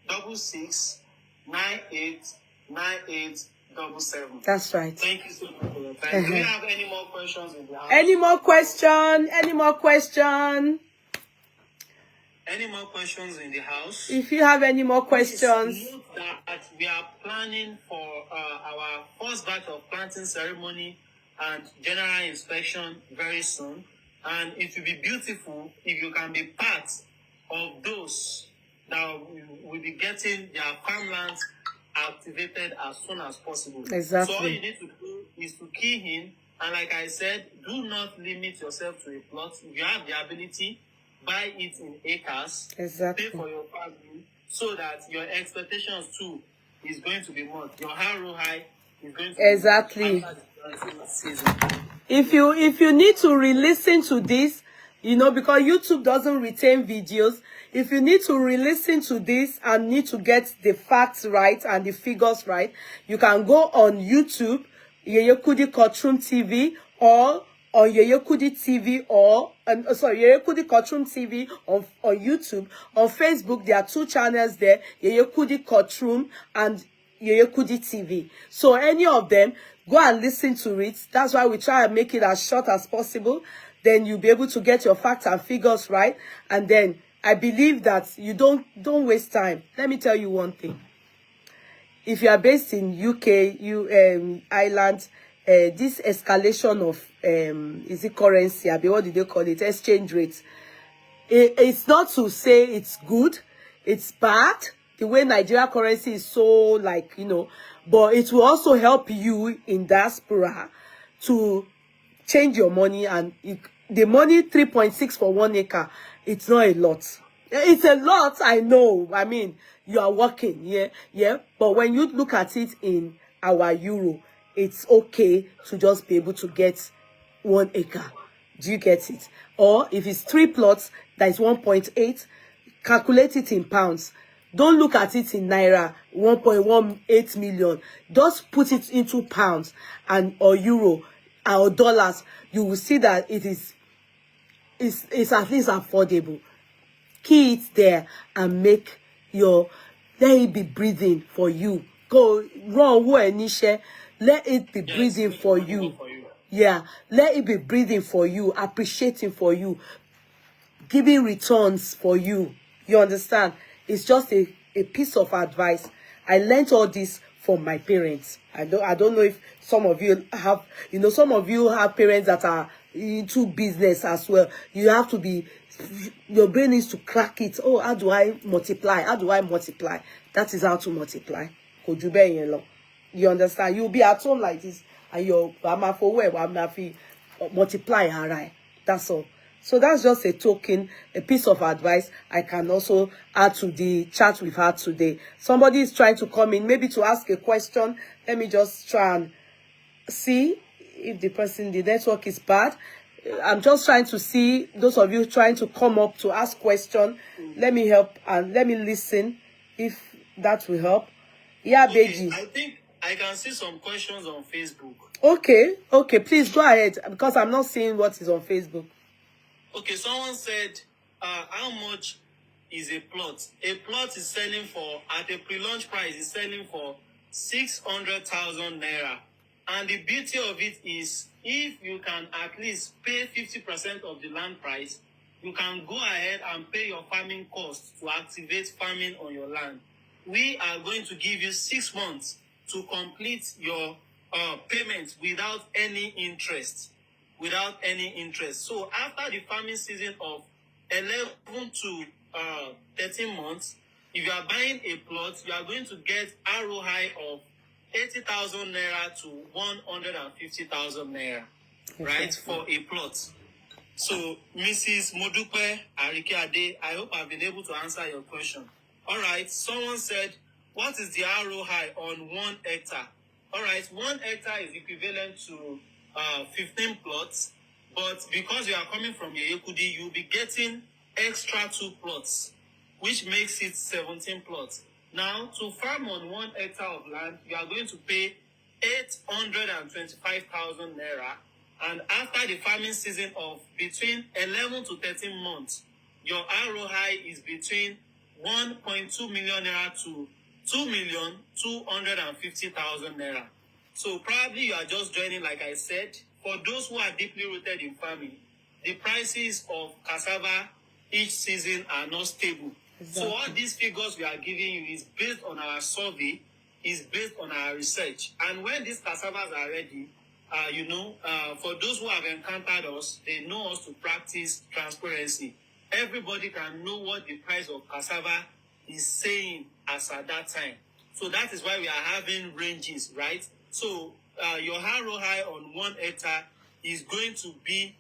66 98 9877. That's right. Thank you so much for your time. Do you have any more questions in the house? Any more question? Any more question? Any more questions in the house? If you have any more questions. Please note that we are planning for our first batch of planting ceremony and general inspection very soon. And it will be beautiful if you can be part of those that will be getting their farmlands activated as soon as possible. Exactly. So all you need to do is to key in, and like I said, do not limit yourself to a plot. If you have the ability, buy it in acres. Exactly. Pay for your farming so that your expectations too is going to be more. Your ROI is going to exactly. be after the planting season. If you need to re-listen to this, you know, because YouTube doesn't retain videos, if you need to re-listen to this and need to get the facts right and the figures right, you can go on YouTube, Yeye Kudi Courtroom TV, or on Yeye Kudi TV, or Yeye Kudi Courtroom TV on YouTube. On Facebook, there are 2 channels there, Yeye Kudi Courtroom and Yeye Kudi TV. So any of them, go and listen to it. That's why we try and make it as short as possible. Then you'll be able to get your facts and figures right. And then I believe that you don't waste time. Let me tell you one thing. If you are based in UK, Ireland, this escalation of is it currency? What do they call it? Exchange rates. It's not to say it's good, it's bad. The way Nigeria currency is so, like, you know, but it will also help you in diaspora to change your money. And the money 3.6 for 1 acre, it's not a lot. It's a lot, I know. I mean, you are working, yeah. But when you look at it in our euro, it's okay to just be able to get 1 acre. Do you get it? Or if it's 3 plots, that is 1.8, calculate it in pounds. Don't look at it in naira, 1.18 million. Just put it into pounds and or euro or dollars. You will see that it's at least affordable. Key it there and make your, let it be breathing for you. Go run niche. Let it be breathing for you. Yeah, let it be breathing for you, appreciating for you, giving returns for you. You understand? It's just a piece of advice. I learned all this from my parents. I don't know if some of you have, you know, some of you have parents that are into business as well. You have to be, your brain needs to crack it. Oh, how do I multiply? How do I multiply? That is how to multiply. You understand? You'll be at home like this and your multiply. That's all. So that's just a token, a piece of advice I can also add to the chat we've had today. Somebody is trying to come in, maybe to ask a question. Let me just try and see if the network is bad. I'm just trying to see those of you trying to come up to ask question. Let me help and let me listen if that will help. Yeah, okay, Beji. I think I can see some questions on Facebook. Okay, please go ahead because I'm not seeing what is on Facebook. Okay, someone said, how much is a plot? A plot is selling for, at a pre-launch price, is selling for 600,000 naira. And the beauty of it is, if you can at least pay 50% of the land price, you can go ahead and pay your farming costs to activate farming on your land. We are going to give you 6 months to complete your payments without any interest. So after the farming season of 11 to 13 months, if you are buying a plot, you are going to get ROI of 80,000 naira to 150,000 naira, right, for a plot. So, Mrs. Modupe Arikeade, I hope I've been able to answer your question. All right, someone said, what is the ROI on 1 hectare? All right, 1 hectare is equivalent to 15 plots, but because you are coming from Yeye Kudi, you'll be getting extra 2 plots, which makes it 17 plots. Now, to farm on 1 hectare of land, you are going to pay 825,000 naira, and after the farming season of between 11 to 13 months, your ROI is between 1.2 million naira to 2,250,000 naira. So probably you are just joining, like I said. For those who are deeply rooted in farming, the prices of cassava each season are not stable. Exactly. So all these figures we are giving you is based on our survey, is based on our research. And when these cassavas are ready, for those who have encountered us, they know us to practice transparency. Everybody can know what the price of cassava is saying as at that time. So that is why we are having ranges, right? So your ROI on 1 hectare is going to be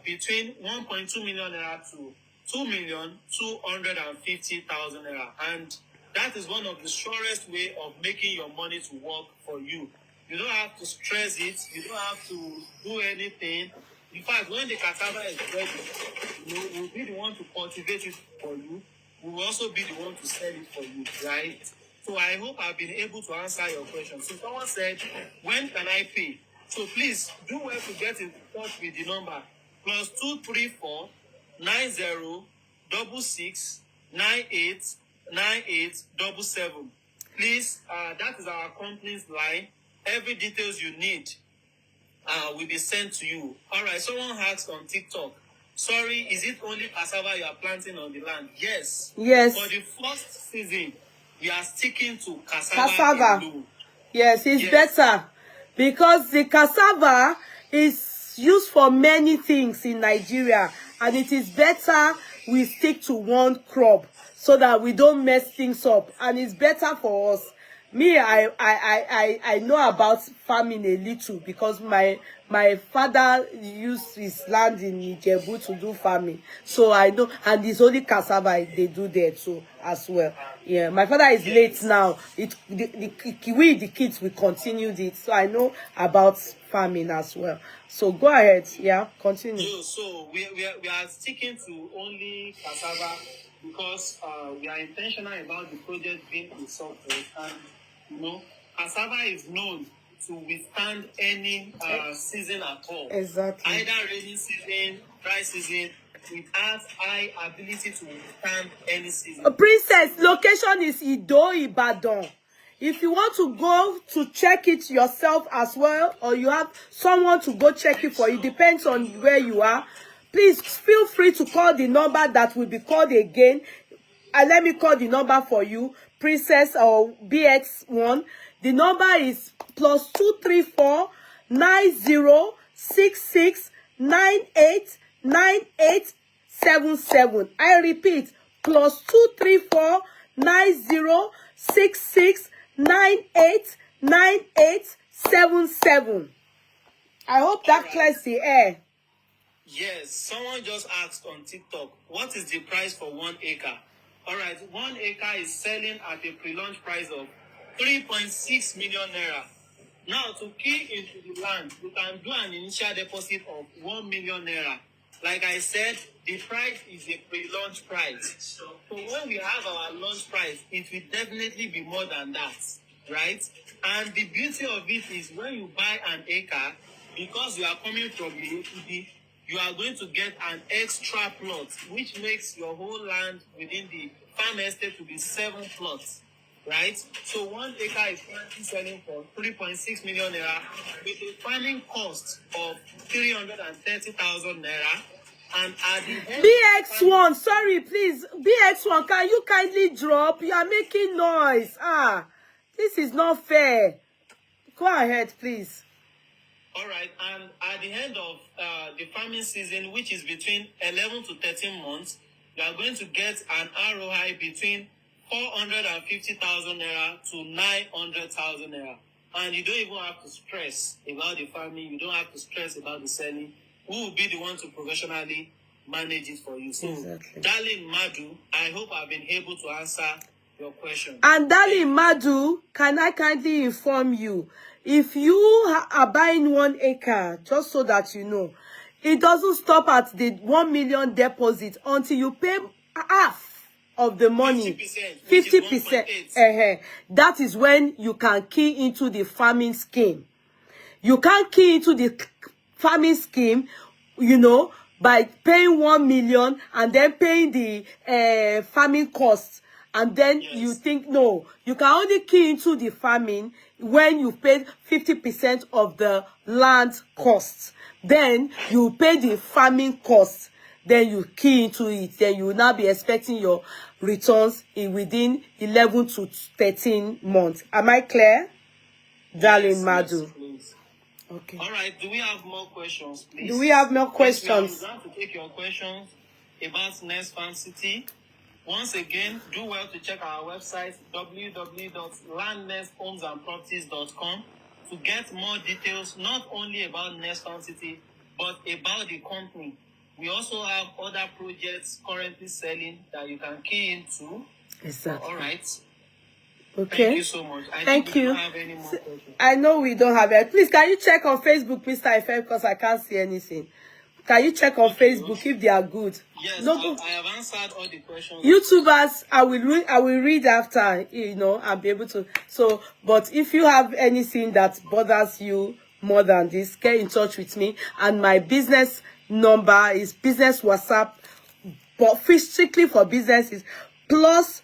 between 1.2 million naira to 2,250,000 naira. And that is one of the surest way of making your money to work for you. You don't have to stress it. You don't have to do anything. In fact, when the cassava is ready, we'll be the one to cultivate it for you. We will also be the one to sell it for you, right? So I hope I've been able to answer your question. So someone said, when can I pay? So please do well to get in touch with the number +234 9066 989877. Please, that is our company's line. Every details you need will be sent to you. All right, someone asked on TikTok, sorry, is it only cassava you are planting on the land? Yes. Yes. For the first season, we are sticking to Cassava. cassava. Yes, it's better because the cassava is used for many things in Nigeria, and it is better we stick to one crop so that we don't mess things up, and it's better for us. Me, I know about farming a little because my father used his land in Ijebu to do farming, so I know, and it's only cassava they do there too as well. Yeah, my father is late now. We the kids will continue it, so I know about farming as well. So go ahead, yeah, continue. So we are sticking to only cassava because we are intentional about the project being a success, and you know, cassava is known to withstand any season at all. Exactly. Either rainy season, dry season, it has high ability to withstand any season. Princess, location is Ido, Ibadan. If you want to go to check it yourself as well, or you have someone to go check it for you, depends on where you are, please feel free to call the number that will be called again. And let me call the number for you, Princess or BX1. The number is +234 9066 989877. I repeat, +234 9066 989877. I hope that clears the air. Yes, someone just asked on TikTok, what is the price for 1 acre? All right, 1 acre is selling at a pre-launch price of 3.6 million naira. Now, to key into the land, you can do an initial deposit of 1 million naira. Like I said, the price is a pre-launch price. So when we have our launch price, it will definitely be more than that, right? And the beauty of it is when you buy an acre, because you are coming from the APD, you are going to get an extra plot, which makes your whole land within the farm estate to be 7 plots, right? So 1 acre is currently selling for 3.6 million naira with a farming cost of 330,000 naira. And at the end BX1, sorry, please. BX1, can you kindly drop? You are making noise. This is not fair. Go ahead, please. All right, and at the end of the farming season, which is between 11 to 13 months, you are going to get an ROI between 450,000 naira to 900,000 naira. And you don't even have to stress about the farming. You don't have to stress about the selling. Who will be the one to professionally manage it for you? So, exactly. Darling Madu, I hope I've been able to answer your question. And Darling Madu, can I kindly inform you, if you are buying 1 acre, just so that you know, it doesn't stop at the 1 million deposit until you pay half of the money. 50%. That is when you can key into the farming scheme. You can't key into the farming scheme, you know, by paying 1 million and then paying the farming costs. And then you think, no, you can only key into the farming when you pay 50% of the land costs. Then you pay the farming costs. Then you key into it. Then you will now be expecting your returns within 11 to 13 months. Am I clear? Darling Madu. Yes, okay. All right. Do we have more questions, please? Do we have more questions? Yes, we are going to take your questions about Nest Farmcity. Once again, do well to check our website, www.landnesthamesandproperties.com, to get more details, not only about Nest Farmcity, but about the company. We also have other projects currently selling that you can key into. Exactly. All right. Okay. Thank you so much. Thank We you. don't have any more questions. I know we don't have it. Please, can you check on Facebook, Mr. FM, because I can't see anything. Can you check on Facebook if they are good? Yes, No, I have answered all the questions. YouTubers, I will read after, I'll be able to. So, but if you have anything that bothers you more than this, get in touch with me. And my business number is business WhatsApp, but strictly for businesses, plus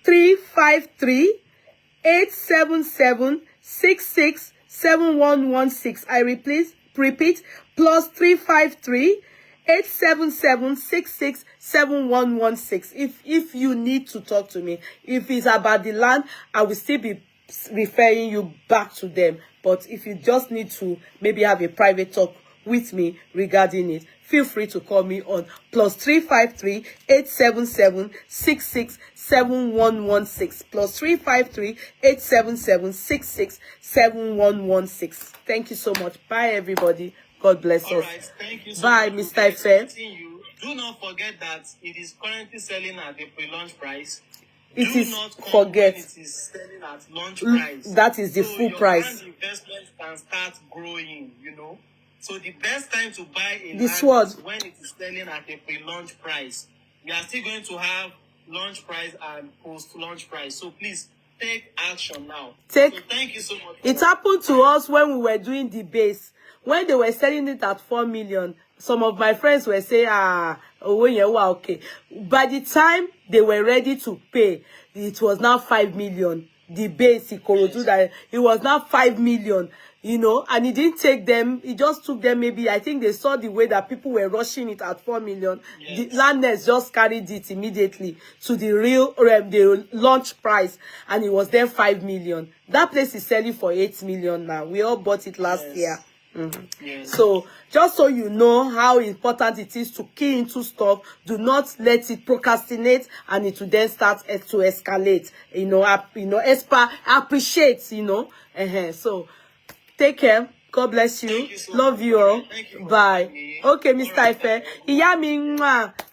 353 877 667116. I repeat, plus 353 877 667116. If you need to talk to me, if it's about the land, I will still be referring you back to them. But if you just need to maybe have a private talk with me regarding it, feel free to call me on plus 353 877 667116, plus 353 877 667116. Thank you so much. Bye, everybody. God bless us. Right, thank you so bye, much. Mr. Ife. Do not forget that it is currently selling at the pre-launch price. It Do is not come forget. when it is selling at launch price. That is the full price. Your investment can start growing, So the best time to buy a This land is one. when it is selling at a pre-launch price. We are still going to have launch price and post-launch price. So please take action now. So thank you so much. It happened to us when we were doing the base. When they were selling it at 4 million, some of my friends were saying, okay. By the time they were ready to pay, it was now 5 million. The base, that it was now 5 million, and it didn't take them, it just took them maybe, I think they saw the way that people were rushing it at 4 million. Yes. The Landness just carried it immediately to the real, the launch price, and it was then 5 million. That place is selling for 8 million now. We all bought it last year. Yes. So just so you know how important it is to key into stuff, do not let it procrastinate and it will then start to escalate. Appreciate. So take care. God bless you. Love you all. Bye. Okay, Mr. Ife.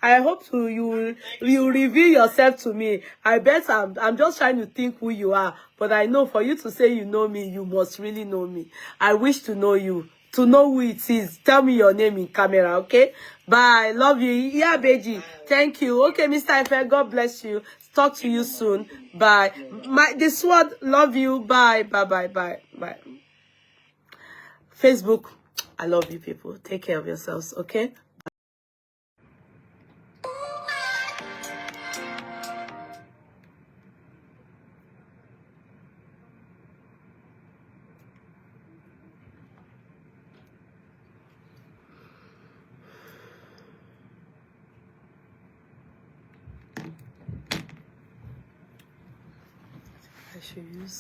I hope you reveal yourself to me. I bet I'm just trying to think who you are. But I know for you to say you know me, you must really know me. I wish to know you. To know who it is. Tell me your name in camera, okay? Bye. Love you. Yeah, Beji. Thank you. Okay, Mr. Ife. God bless you. Talk to you soon. Bye. The sword. Love you. Bye. Bye. Bye. Bye. Bye. Facebook, I love you people. Take care of yourselves, okay? I should use